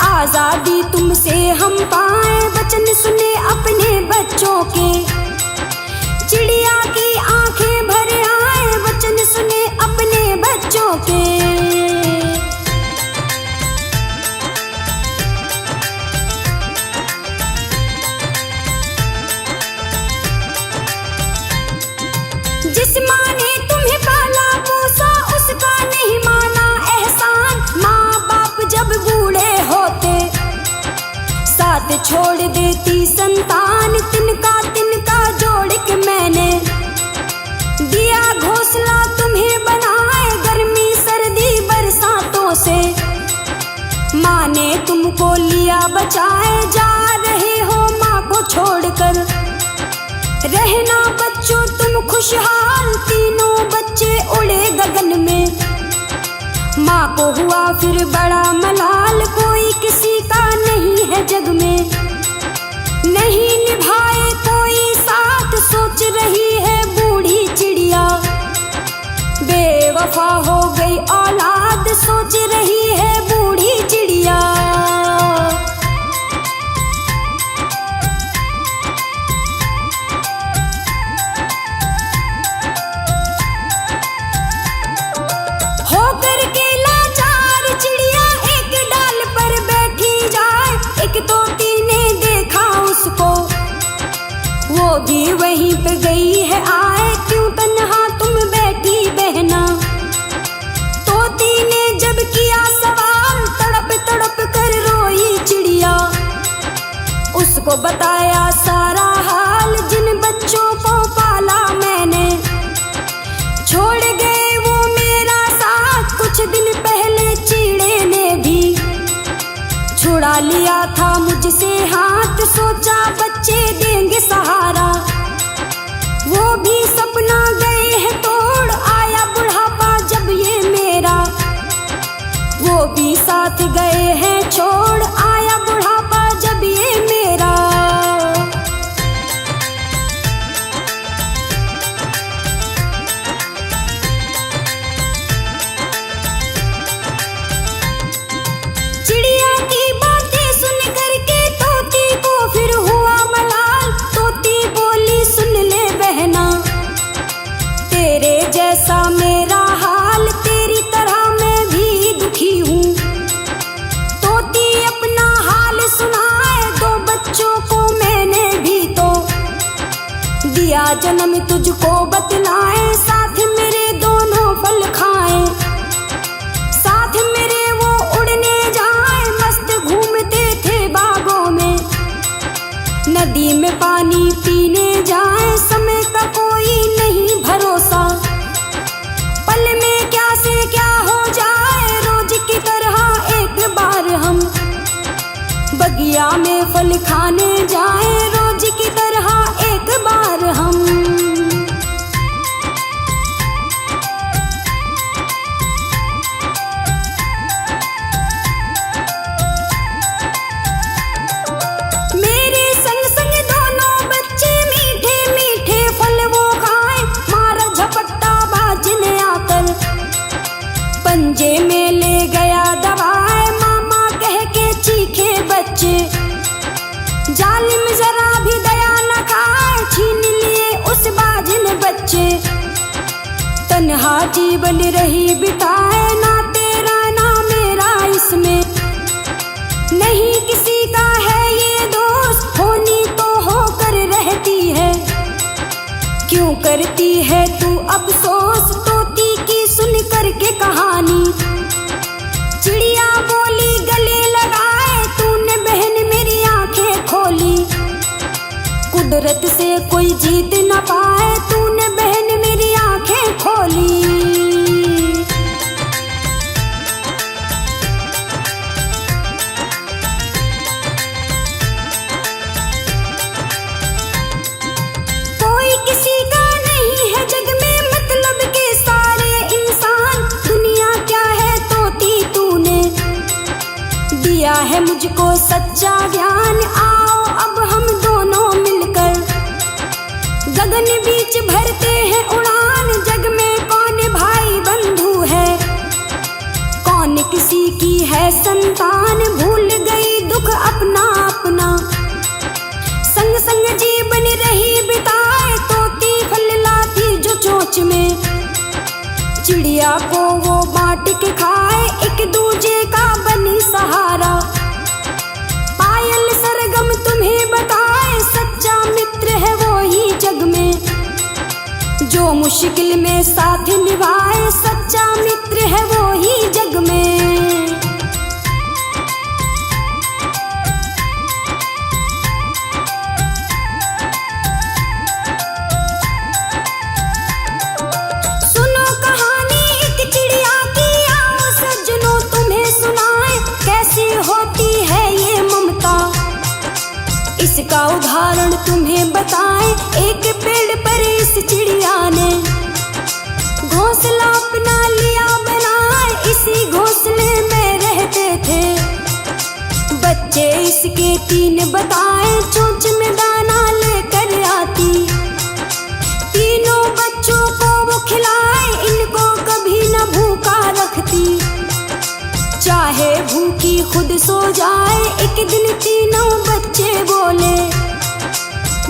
आजादी तुमसे हम पाए, वचन सुने अपने बच्चों के, चिड़िया की आंखें भर आए, वचन सुने अपने बच्चों के। जिस माँ ने तुम्हें पाला पोसा, उसका नहीं माना एहसान, माँ बाप जब बूढ़े होते साथ छोड़ देती संतान, तिनका जोड़ के मैंने दिया घोंसला तुम्हें बनाए, गर्मी सर्दी बरसातों से माँ ने तुमको लिया बचाए, जा रहे हो माँ को छोड़कर, रहना बच्चों तुम खुशहाल, तीनों बच्चे उड़े गगन में, माँ को हुआ फिर बड़ा मलाल, कोई किसी का नहीं है जग में, नहीं निभाए कोई साथ, सोच रही है बूढ़ी चिड़िया, बेवफा हो गई औलाद, सोच रही है बूढ़ी चिड़िया। होकर के लाचार चिड़िया एक डाल पर बैठी जाए, एक तोती ने देखा उसको, वो भी वहीं पे गई है आए, क्यों तन्हा तुम बैठी बहना, तोती ने जब किया सवाल, तड़प तड़प कर रोई चिड़िया, उसको बताया सारा हाल, जिन बच्चों को पाला मैंने, छोड़ गए वो मेरा साथ, कुछ दिन पहले चिड़े ने भी छुड़ा लिया था मुझसे हाथ, सोचा बच्चे देंगे सहारा, वो भी सपना गए हैं तोड़, आया बुढ़ापा जब ये मेरा, वो भी साथ गए हैं छोड़, आया बुढ़ापा जब ये मेरा। चिड़िया की बातें सुन करके तोती को फिर हुआ मलाल, तोती बोली सुन ले बहना, तेरे जैसा मेरा हाल, तेरी तरह मैं भी दुखी हूँ, तोती अपना हाल सुनाए, दो बच्चों को मैंने भी तो दिया जन्म, तुझको बतलाए, साथ मेरे दोनों फल खाए, साथ मेरे वो उड़ने जाए, मस्त घूमते थे बागों में, नदी में पानी पीने जाए, समय का कोई नहीं भरोसा, पल में क्या से क्या हो जाए, रोज की तरह एक बार हम बगिया में फल खाने जाए, रोज की तरह एक बार हम। यहाँ जीवन रही बिताए, ना तेरा ना मेरा इसमें, नहीं किसी का है ये दोस्त, होनी तो होकर रहती है। क्यों करती है तू अफसोस तोती की सुन करके कहानी, चिड़िया बोली गले लगाए तूने बहन मेरी आंखें खोली, कुदरत से कोई जीत न पाए तूने बहन मेरी आंखें खोली। कोई किसी का नहीं है जग में, मतलब के सारे इंसान, दुनिया क्या है तोती तूने दिया है मुझको सच्चा ज्ञान। आओ अब हम दोनों मिलकर गगन बीच भरते हैं उड़ान, जग में कौन भाई बंधु है, कौन किसी की है संतान, भूल गई दुख अपना अपना, संग संग जीवन रही बिताए, तोती फल लाती जो चोंच में, चिड़िया को वो बांट के खाए, एक दूजे का बनी सहारा, पायल सरगम तुम्हें बताए, सच्चा मित्र है वो ही जग में, जो मुश्किल में साथ निभाए, सच्चा मित्र है वो ही जग में। सुनो कहानी एक चिड़िया की, आओ सज्जनों तुम्हें सुनाए, कैसी होती है ये ममता, इसका उदाहरण तुम्हें बताएं। एक पेड़ पर इस चिड़िया ने घोंसला अपना लिया बनाए, इसी घोंसले में रहते थे बच्चे इसके 3 बताए, चोंच में दाना लेकर आती, तीनों बच्चों को वो खिलाए, इनको कभी न भूखा रखती, चाहे भूखी खुद सो जाए। एक दिन तीनों बच्चे बोले,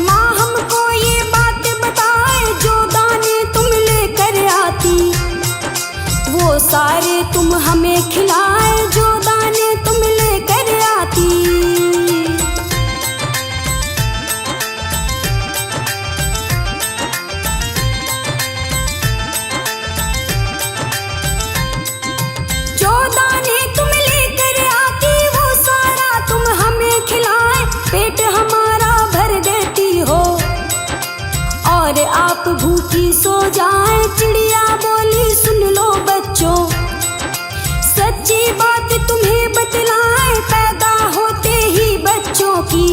माँ हमको ये बात बताए, जो दाने तुम लेकर आती, वो सारे तुम हमें खिलाए, जो दाने तुम लेकर आती। जो दाने तुम लेकर आती, वो सारा तुम हमें खिलाए, पेट हमारा भर देती हो और आप भूखी सो जाए। चिड़िया बोली सुन लो बच्चों, सच्ची बात तुम्हें बतलाए, पैदा होते ही बच्चों की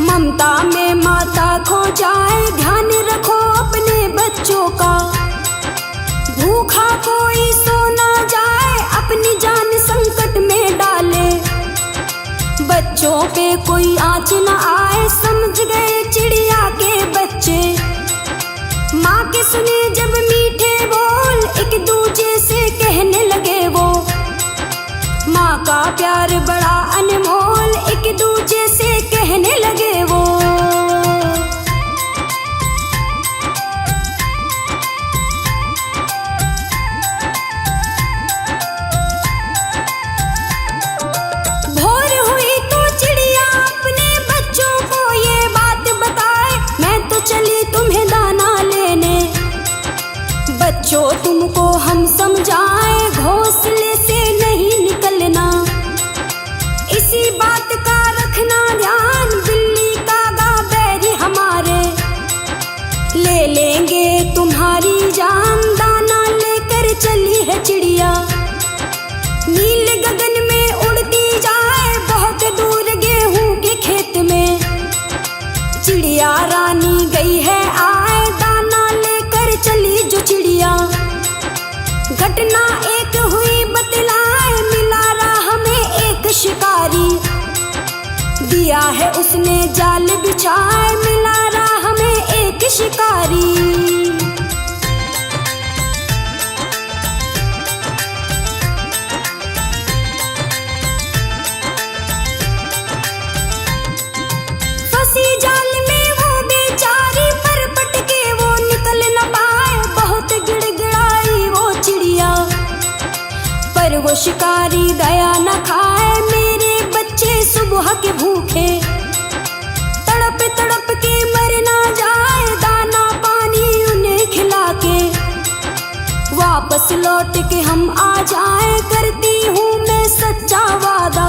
ममता में माता खो जाए, ध्यान रखो अपने बच्चों का, भूखा कोई सो ना जाए, अपनी जान संकट में डाले, बच्चों पे कोई आँच न आए। समझ गए चिड़िया के बच्चे, माँ के सुने जब मीठे बोल, एक दूजे से कहने लगे वो, माँ का प्यार बड़ा अनमोल, एक दूजे से कहने लगे वो। भोर हुई तो चिड़िया अपने बच्चों को ये बात बताए, मैं तो चली तुम्हें दाना लेने, बच्चों तुमको हम समझाए, घोंसले से नहीं निकलना, इसी बात का रखना ध्यान, बिल्ली कागा बैरी हमारे ले लेंगे तुम्हारी जान, दाना लेकर चली है चिड़िया, नील गगन में उड़ती जाए, बहुत दूर गेहूं के खेत में, चिड़िया रानी गई है आए, दाना लेकर चली जो चिड़िया, घटना एक हुई बतलाए, मिला राह में एक शिकारी, दिया है उसने जाल बिछाए, मिला राह में एक शिकारी। जाल में वो बेचारी पर पटके वो निकल न पाए, बहुत गिड़गिड़ाए बोलो शिकारी दया न खाए, मेरे बच्चे सुबह के भूखे तड़प तड़प के मर ना जाए, दाना पानी उन्हें खिला के वापस लौट के हम आ जाए। करती हूँ मैं सच्चा वादा,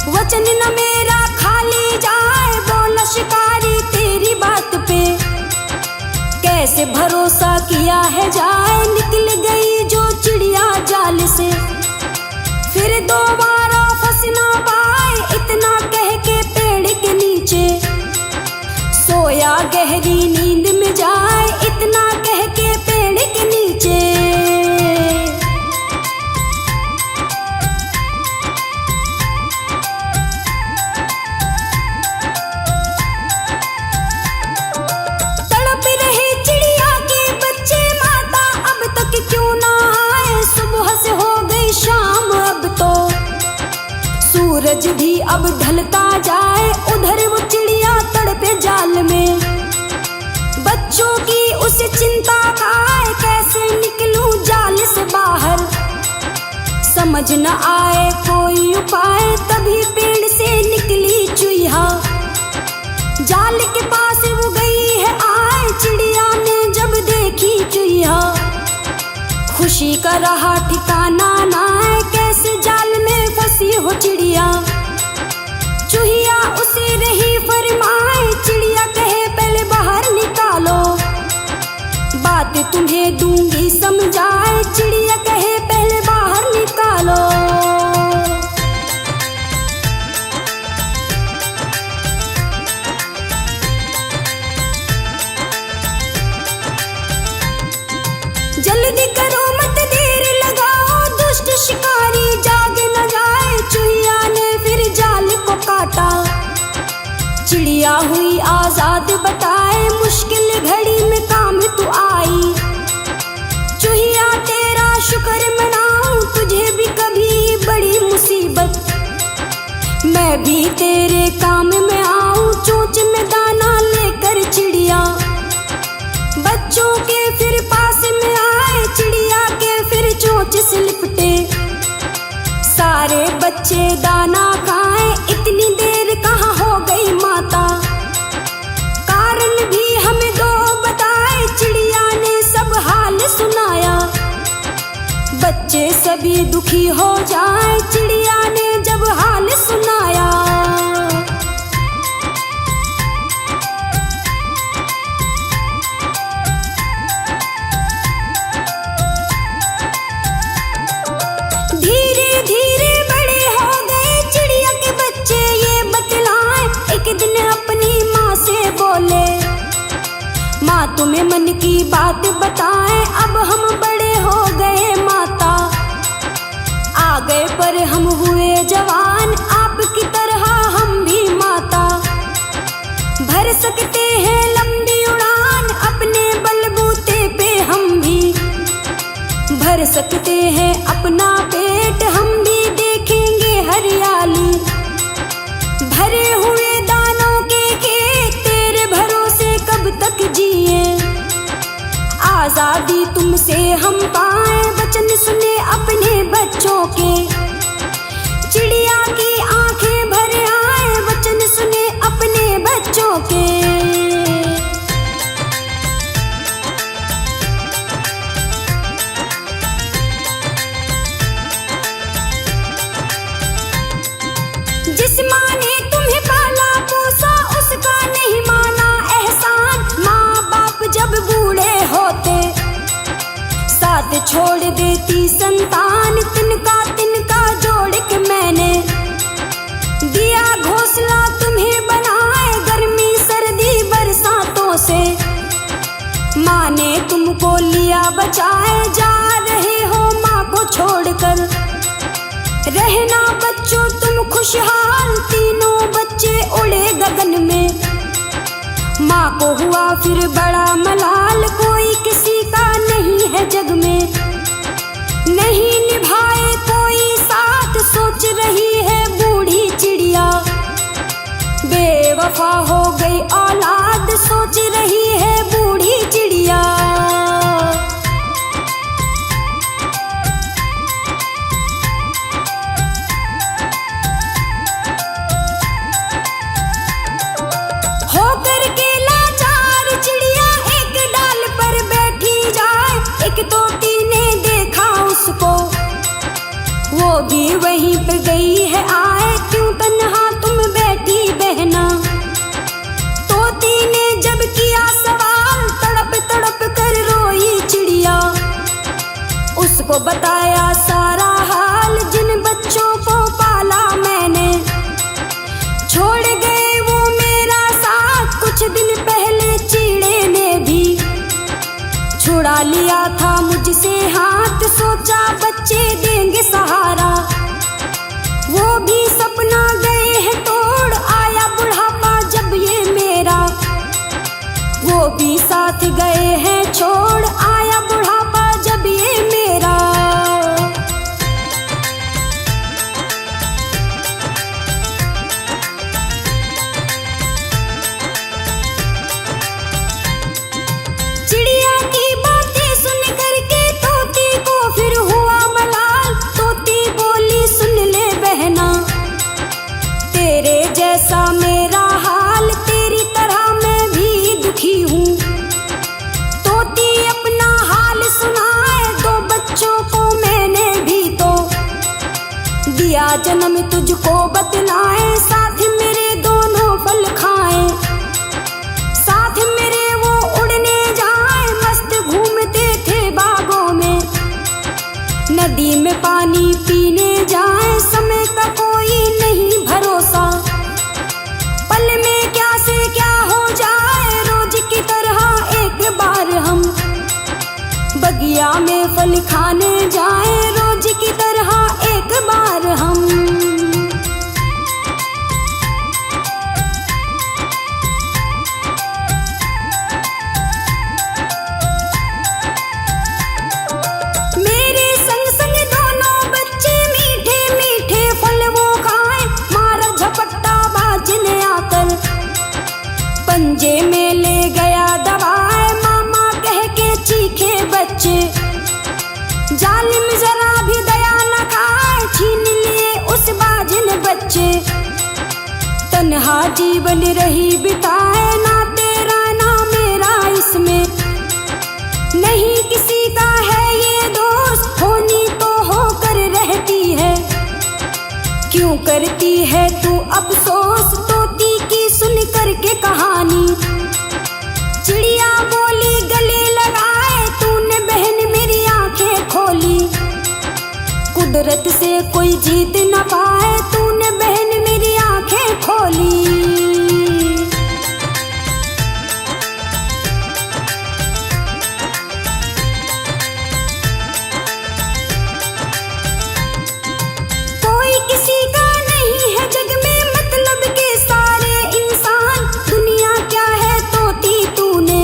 वचन न मेरा खाली जाए। बोला शिकारी तेरी बात पे कैसे भरोसा किया है जाए। निकल गई जो चिड़िया जाल से, फिर दोबारा फंस ना पाए। इतना कह के पेड़ के नीचे सोया गहरी नींद में जाए, इतना कह के पेड़ के नीचे। तड़प रहे चिड़िया के बच्चे, माता अब तक क्यों ना आए। सुबह से हो गई शाम, अब तो सूरज भी अब ढलता जाए। उधर वो चिड़िया तड़पे जाल में, बच्चों की उसे चिंता खाए। कैसे निकलूं जाल से बाहर, समझ न आए कोई उपाय। तभी पेड़ से निकली चुईया, जाल के पास वो गई है आए। चिड़िया ने जब देखी चुईया, खुशी का रहा ठिकाना ना है। कैसे जाल में फंसी हो चिड़िया, चूहिया उसे रही फरमाए। चिड़िया कहे पहले बाहर निकालो, बात तुम्हें दूंगी समझाए। चिड़िया कहे पहले बाहर निकालो। जल्दी करो मत देर लगाओ, दुष्ट शिकारी जाग न जाए। चूहिया ने फिर जाल को काटा, चिड़िया हुई आजाद बताए। मुश्किल घड़ी में काम तू आई, चूहिया तेरा शुक्र मनाऊं। तुझे भी कभी बड़ी मुसीबत, मैं भी तेरे काम में आऊं। चोंच में दाना लेकर चिड़िया बच्चों के फिर पास में आए। चिड़िया के फिर चोंच से लिपटे सारे बच्चे दाना खाए। इतनी देर कहाँ हो गई माता, कारण भी हमें दो बताए। चिड़िया ने सब हाल सुनाया, बच्चे सभी दुखी हो जाए। चिड़िया ने जब हाल सुनाया, धीरे धीरे बड़े हो गए चिड़िया के बच्चे। ये बतलाए एक दिन अपनी माँ से बोले, माँ तुम्हें मन की बात बताएं। अब हम बड़े हो गए माता, आ गए पर हम हुए जवान। आपकी तरह हम भी माता, भर सकते हैं लंबी उड़ान। अपने बलबूते पे हम भी भर सकते हैं अपना पेट। हम भी देखेंगे हरियाली, भरे हुए दानों के खेत। तेरे भरोसे कब तक जिए, आजादी तुमसे हम पाए। वचन सुने अपने बच्चों के, चिड़िया की आंखें भर आए। वचन सुने अपने बच्चों के। जिस माँ ने तुम्हें पाला पोसा, उसका नहीं माना एहसान। माँ बाप जब बूढ़े होते, साथ छोड़ देती संतान। तिनका तिनका जोड़ के मैंने दिया घोंसला तुम्हें बनाए। गर्मी सर्दी बरसातों से माँ ने तुमको लिया बचाए। जा रहे हो माँ को छोड़कर, रहना बच्चों तुम खुशहाल। तीनों बच्चे उड़े गगन में, माँ को हुआ फिर बड़ा मलाल। कोई किसी का नहीं है जग में, नहीं निभाए कोई साथ। सोच रही है बूढ़ी चिड़िया, बेवफा हो गई औलाद। सोच रही है बूढ़ी चिड़िया। भी वहीं पे गई है आए, क्यों तन्हा तुम बैठी बहना। तोती ने जब किया सवाल, तड़प तड़प कर रोई चिड़िया। उसको बताया सारा हाल, जिन बच्चों को पाला मैंने। छोड़ गए वो मेरा साथ, कुछ दिन पहले चिड़े ने भी छुड़ा लिया था मुझसे हाथ। सोचा बच्चे देंगे सहारा, वो भी सपना गए हैं तोड़। आया बुढ़ापा जब ये मेरा, वो भी साथ गए हैं छोड़। आया बुढ़ापा जब ये मेरा। चिड़िया की बातें सुन करके तोती को फिर हुआ मलाल। तोती बोली सुन ले बहना, तेरे जैसा मेरा हाल, तेरी तरह मैं भी दुखी हूँ। तोती अपना हाल सुनाए, 2 बच्चों को मैंने भी तो दिया जन्म, तुझको बतलाए। साथ मेरे दोनों फल खाए, साथ मेरे वो उड़ने जाए। मस्त घूमते थे बागों में, नदी में पानी पीने जाए। समय का कोई नहीं भरोसा, पल में क्या से क्या हो जाए। रोज की तरह एक बार हम बगिया में फल खाने जाए। रोज की तरह एक बार हम। मेरे संग संग दोनों बच्चे मीठे मीठे फल वो खाए। मारा झपट्टा बाजने आकर, पंजे में ले गया दबाए। मामा कह के चीखे बच्चे, जालिम जरा भी दया न खाए। छीन लिए उस बाजिन बच्चे, तन्हा जीवन रही बिताए। ना तेरा ना मेरा इसमें, नहीं किसी का है ये दोस्त। होनी तो होकर रहती है, क्यों करती है तू अफसोस। तोती की सुन करके कहानी, चिड़िया बोली गले लगाए। तूने बहन मेरी आंखें खोली, कुदरत से कोई जीत न पाए। तूने बहन मेरी आंखें खोली। कोई किसी का नहीं है जग में, मतलब के सारे इंसान। दुनिया क्या है तोती तूने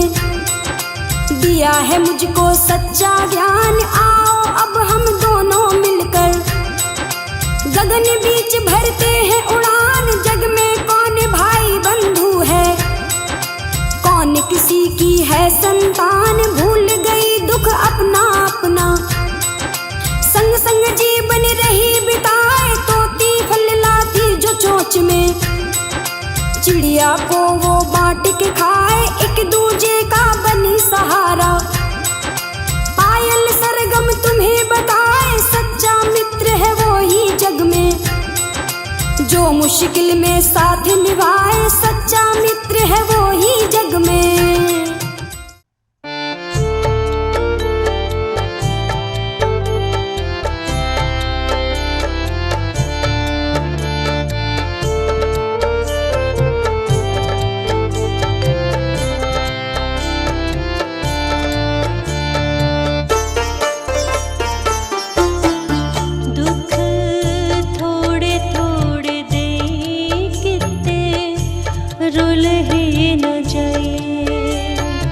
दिया है मुझको सच्चा ज्ञान। आओ अब हम दोनों मिलकर गगन बीच भरते हैं उड़ान। जग में कौन भाई बंधु है, कौन किसी की है संतान। भूल गई दुख अपना अपना, संग संग जीवन रही बिताए। तोती फल लाती जो चोंच में, चिड़िया को वो बांट के खाए। एक दूजे का बनी सहारा, पायल सरगम तुम्हें बताए। सच्चा मित्र है वो ही जग में, जो मुश्किल में साथ निभाए। सच्चा मित्र है वो ही जग में। दुख थोड़े थोड़े दे किते रुलहे न जाए।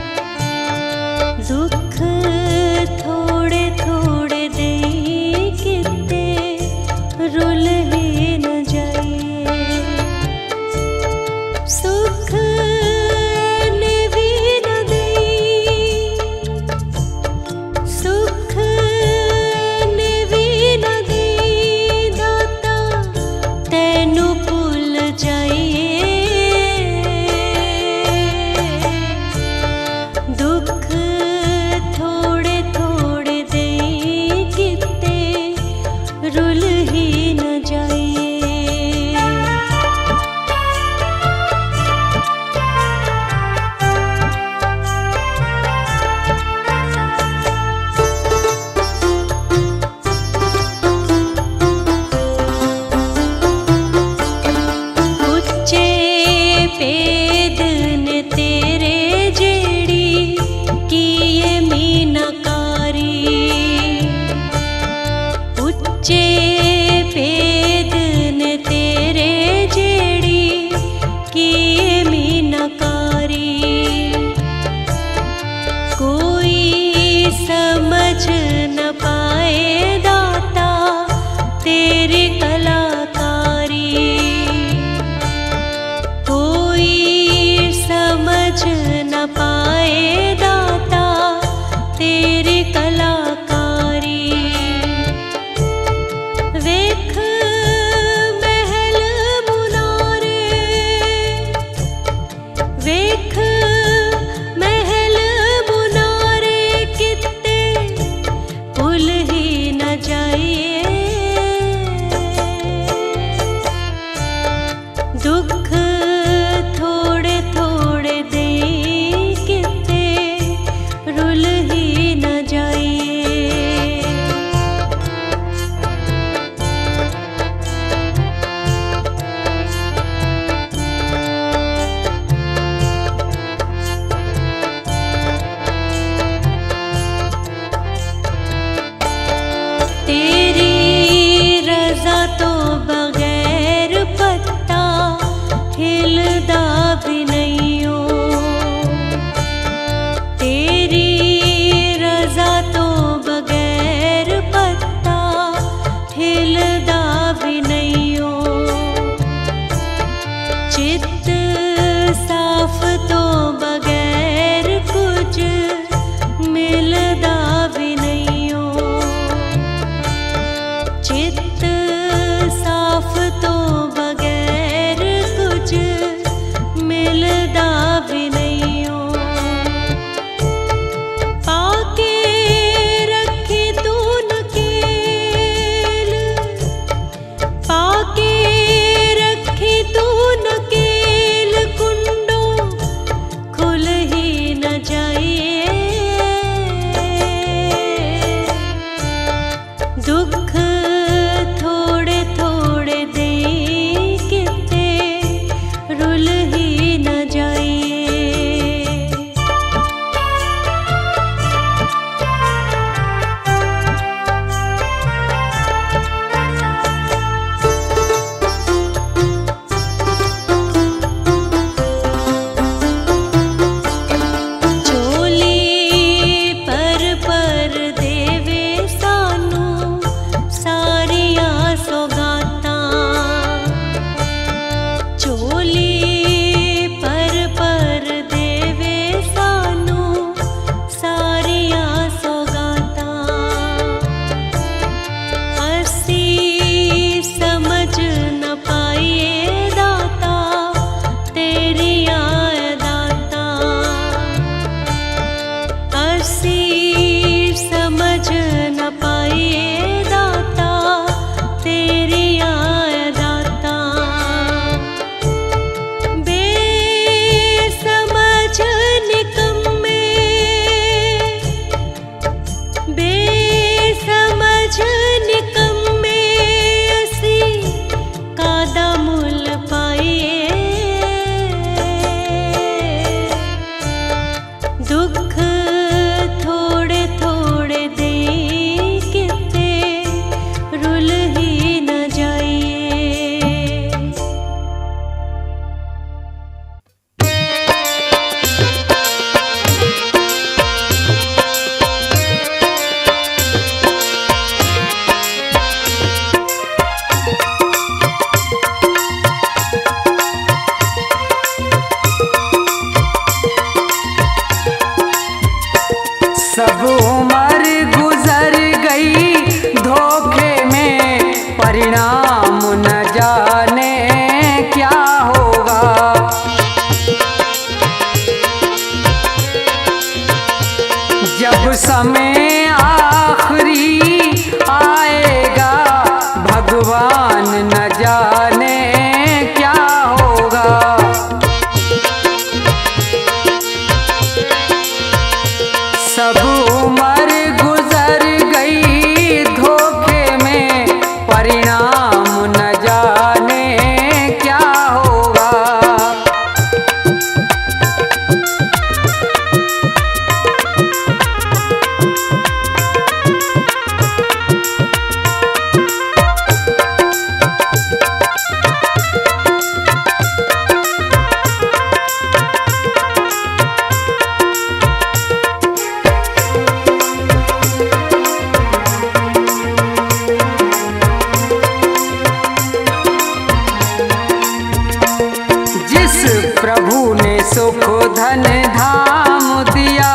धन धाम दिया,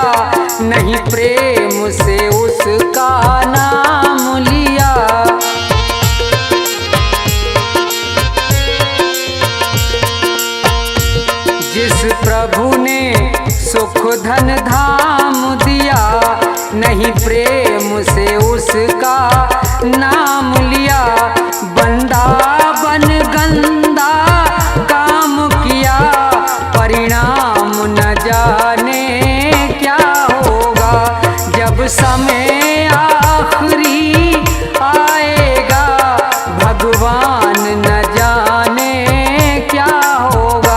नहीं प्रेम से उसका नाम लिया। जिस प्रभु ने सुख धन धाम दिया, नहीं प्रेम से उसका नाम लिया। बंदा बन गंदा काम किया, परिणाम न जाने क्या होगा। जब समय आखिरी आएगा, भगवान न जाने क्या होगा।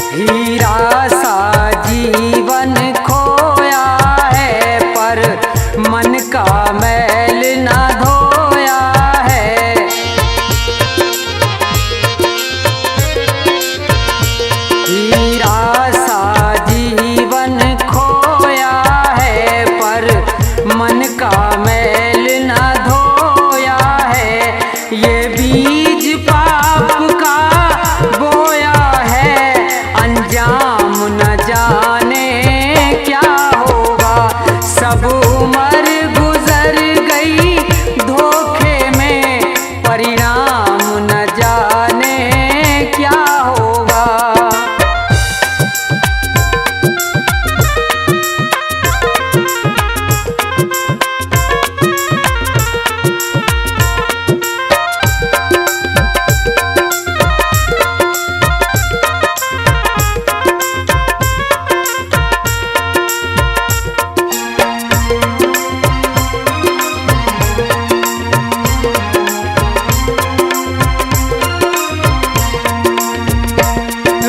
हीरा सा जीवन खोया है, पर मन का मैल न धोया है। हीरा सा जीवन खोया है, पर मन का मैल न धोया है। ये बीज पाप का बोया है, अंजाम न जाने क्या होगा। सब उम्र गुजर गई धोखे में, परिणाम न जाने क्या होगा।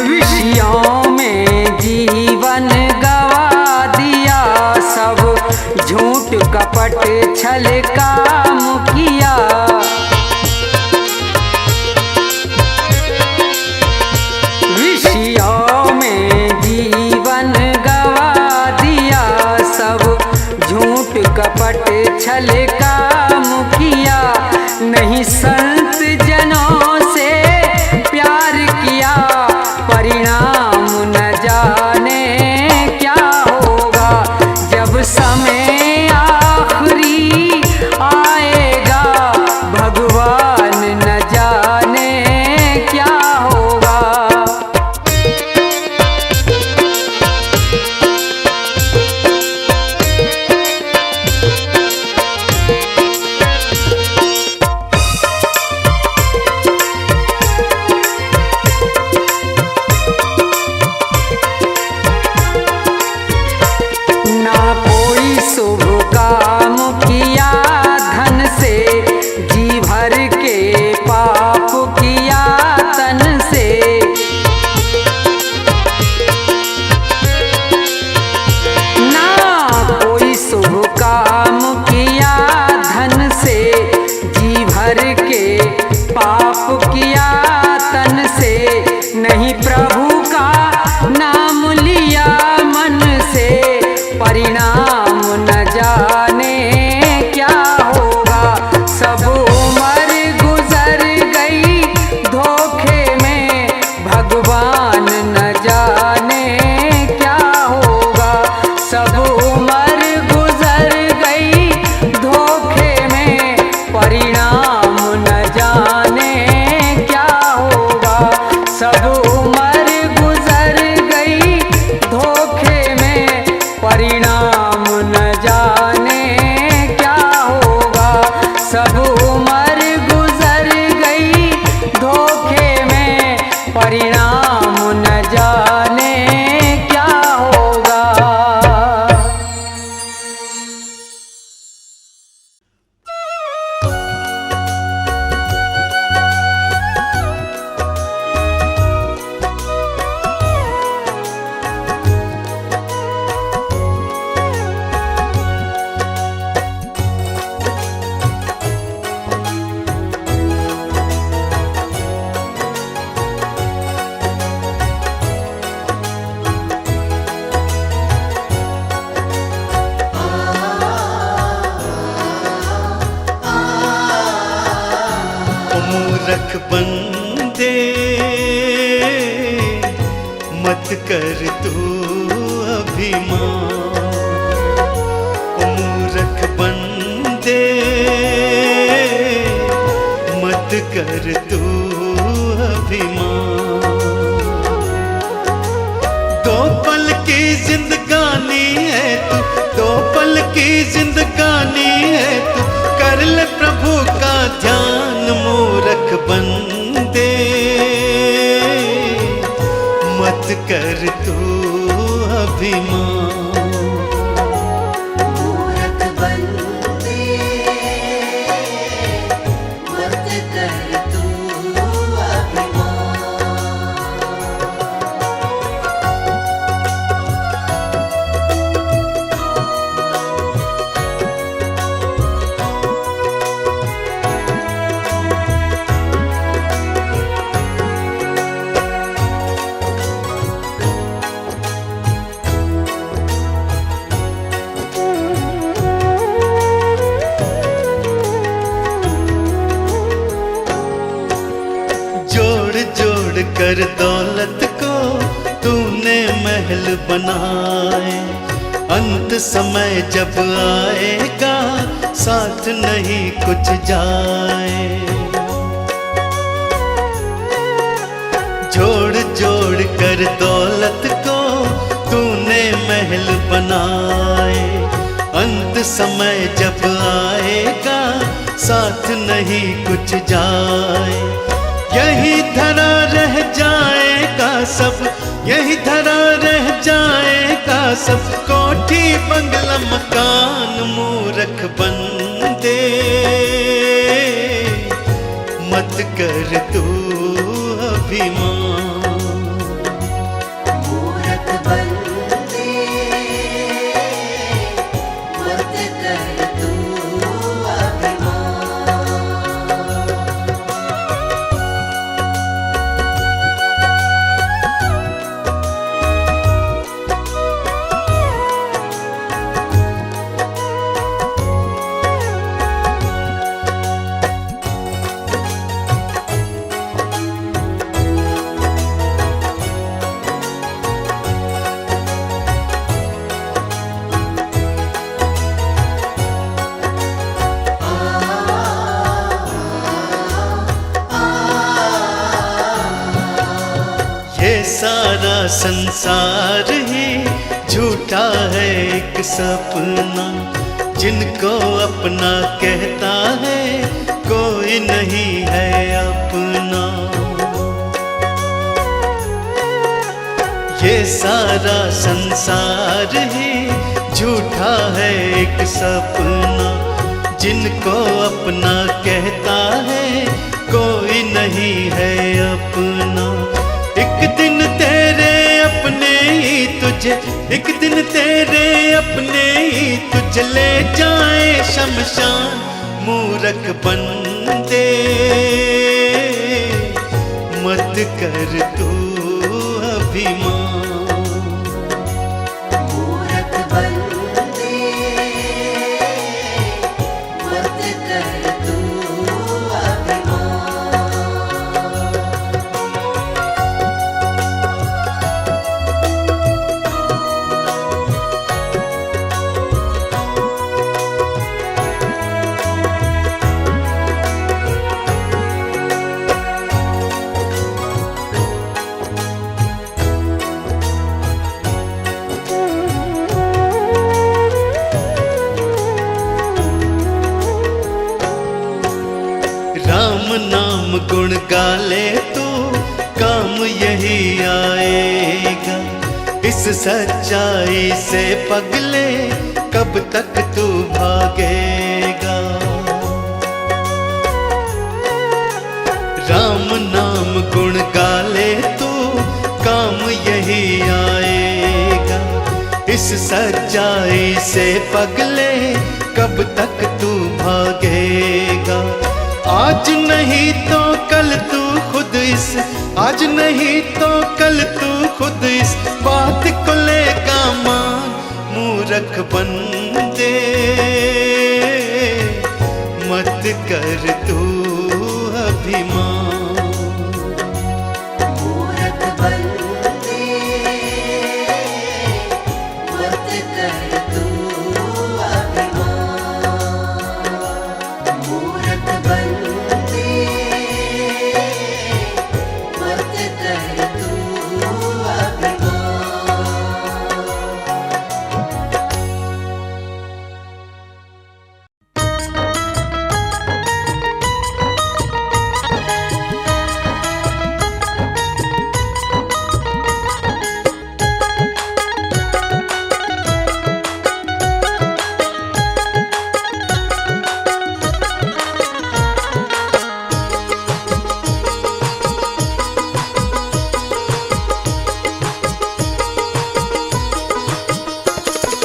विषयों में जीवन गवा दिया, सब झूठ कपट छल काम किया। विषयों में जीवन गवा दिया, सब झूठ कपट छल काम किया। नहीं संत जनों से प्यार किया, परिणाम न जाने क्या होगा। जब समय आखिरी आएगा, भगवान न जाने क्या होगा। ना कोई शुभ काम किया धन से, जी भर के पाप किया तन से। ना कोई शुभ काम किया धन से, जी भर के पाप किया तन से। नहीं प्रभु का नाम लिया मन से, परिणाम न जाने क्या होगा। सब उम्र गुजर गई धोखे में, भगवान न जाने क्या होगा। सब उम्र गुजर गई धोखे में, परिणाम न जाने क्या होगा। सब उम्र गुजर गई धोखे में, परिणाम न जाने क्या होगा। सब उम्र गुजर गई धोखे में, परिणाम न जाने क्या होगा। मूरख बंदे मत कर तू अभिमान। ओ मूरख बंदे मत कर तू अभिमान। दो पल की जिंदगानी है तू, दो पल की जिंदगानी है तू, कर ले प्रभु का ध्यान। मूरख बंदे मत कर तू अभिमान। मूरख बंदे मत कर तू अभिमान। जोड़ जोड़ कर दौलत को तूने महल बनाए, अंत समय जब आएगा साथ नहीं कुछ जाए। जोड़ जोड़ कर दौलत को तूने महल बनाए, अंत समय जब आएगा साथ नहीं कुछ जाए। यही धरा रह जाएगा सब, यही धरा रह जाएगा सब, कोठी बंगला मकान। मूरख बंदे मत कर तू अभिमान। मूरख बंदे मत कर तू अभिमान। ये सारा संसार ही झूठा है एक सपना, जिनको अपना कहता है कोई नहीं है अपना। ये सारा संसार ही झूठा है एक सपना, जिनको अपना कहता है कोई नहीं है अपना। एक दिन तेरे अपने ही तुझे, एक दिन तेरे अपने ही तुझे ले जाए शमशान। मूरख बंदे मत कर तू अभिमान। मूरख बंदे मत कर तू अभिमान। राम नाम गुण गाले तो काम यही आएगा। इस सच्चाई से पगले कब तक तू भागेगा। राम नाम गुण गाले तो काम यही आएगा। इस सच्चाई से पगले कब तक तू भागेगा। आज नहीं तो कल तू खुद इस, आज नहीं तो कल तू खुद इस बात को लेगा मान। मूरख बंदे मत कर तू अभिमान। मूरत बनते मत कर तू अभिमान।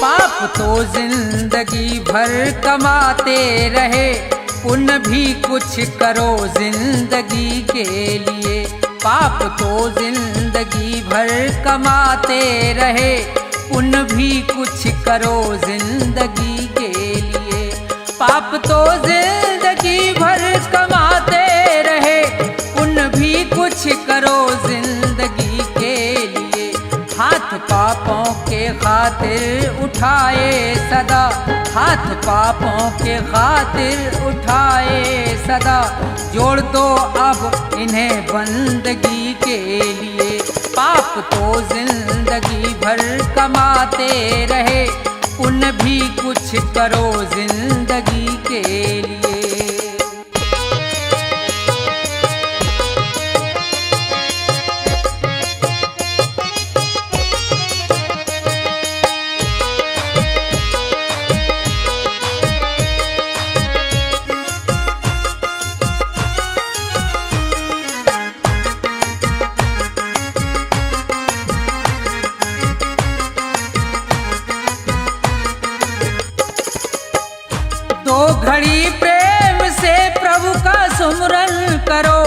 पाप तो जिंदगी भर कमाते रहे, पुण्य भी कुछ करो जिंदगी के लिए। पाप तो जिंदगी भर कमाते रहे, पुण्य भी कुछ करो जिंदगी के लिए। पाप तो जिंदगी भर कमाते रहे, पुण्य भी कुछ करो जिंदगी के लिए। हाथ पापों के खातिर उठाए सदा, हाथ पापों के खातिर उठाए सदा। जोड़ दो अब इन्हें बंदगी के लिए। पाप तो जिंदगी भर कमाते रहे, पुण्य भी कुछ करो जिंदगी के लिए। दो घड़ी प्रेम से प्रभु का सुमरन करो,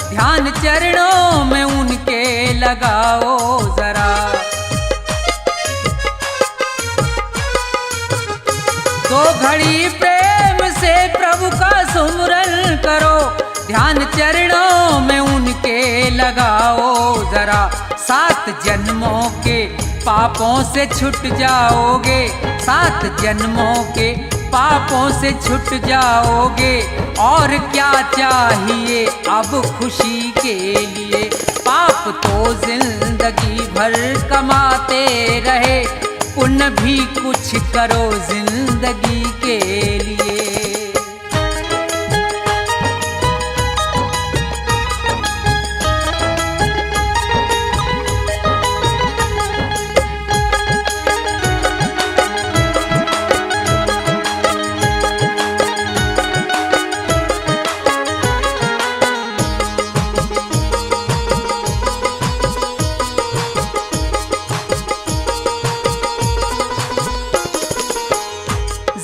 ध्यान चरणों में उनके लगाओ जरा। दो घड़ी प्रेम से प्रभु का सुमरन करो, ध्यान चरणों में उनके लगाओ जरा। 7 जन्मों के पापों से छूट जाओगे, 7 जन्मों के पापों से छूट जाओगे। और क्या चाहिए अब खुशी के लिए। पाप तो जिंदगी भर कमाते रहे, पुण्य भी कुछ करो जिंदगी के लिए।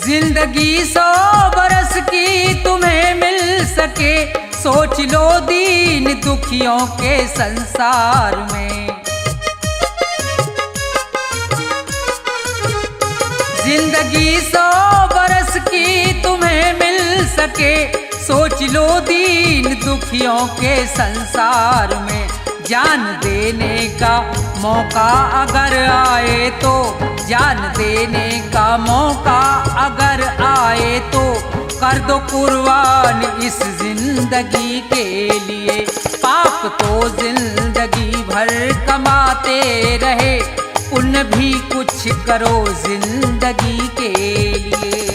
जिंदगी 100 बरस की तुम्हें मिल सके, सोच लो दीन दुखियों के संसार में। जिंदगी 100 बरस की तुम्हें मिल सके, सोच लो दीन दुखियों के संसार में। जान देने का मौका अगर आए तो, जान देने का मौका अगर आए तो, कर दो कुर्बान इस जिंदगी के लिए। पाप तो जिंदगी भर कमाते रहे, पुण्य भी कुछ करो जिंदगी के लिए।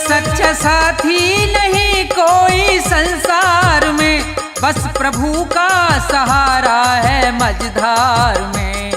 सच्चा साथी नहीं कोई संसार में, बस प्रभु का सहारा है मझधार में।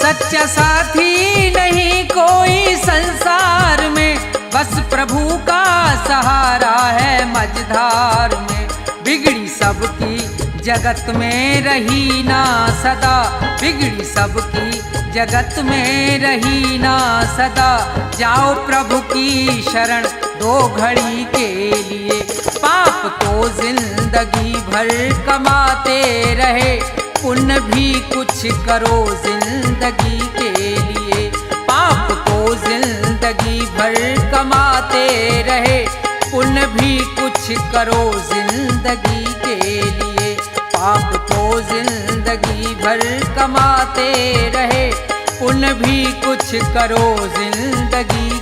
सच्चा साथी नहीं कोई संसार में, बस प्रभु का सहारा है मझधार में। बिगड़ी सबकी जगत में रही ना सदा, बिगड़ी सबकी जगत में रही ना सदा। जाओ प्रभु की शरण दो घड़ी के लिए, पाप तो जिंदगी भर कमाते रहे, पुण्य भी कुछ करो जिंदगी के लिए। पाप तो जिंदगी भर कमाते रहे, पुण्य भी कुछ करो जिंदगी के लिए। पाप तो जिंदगी भर कमाते रहे, पुण्य भी कुछ करो जिंदगी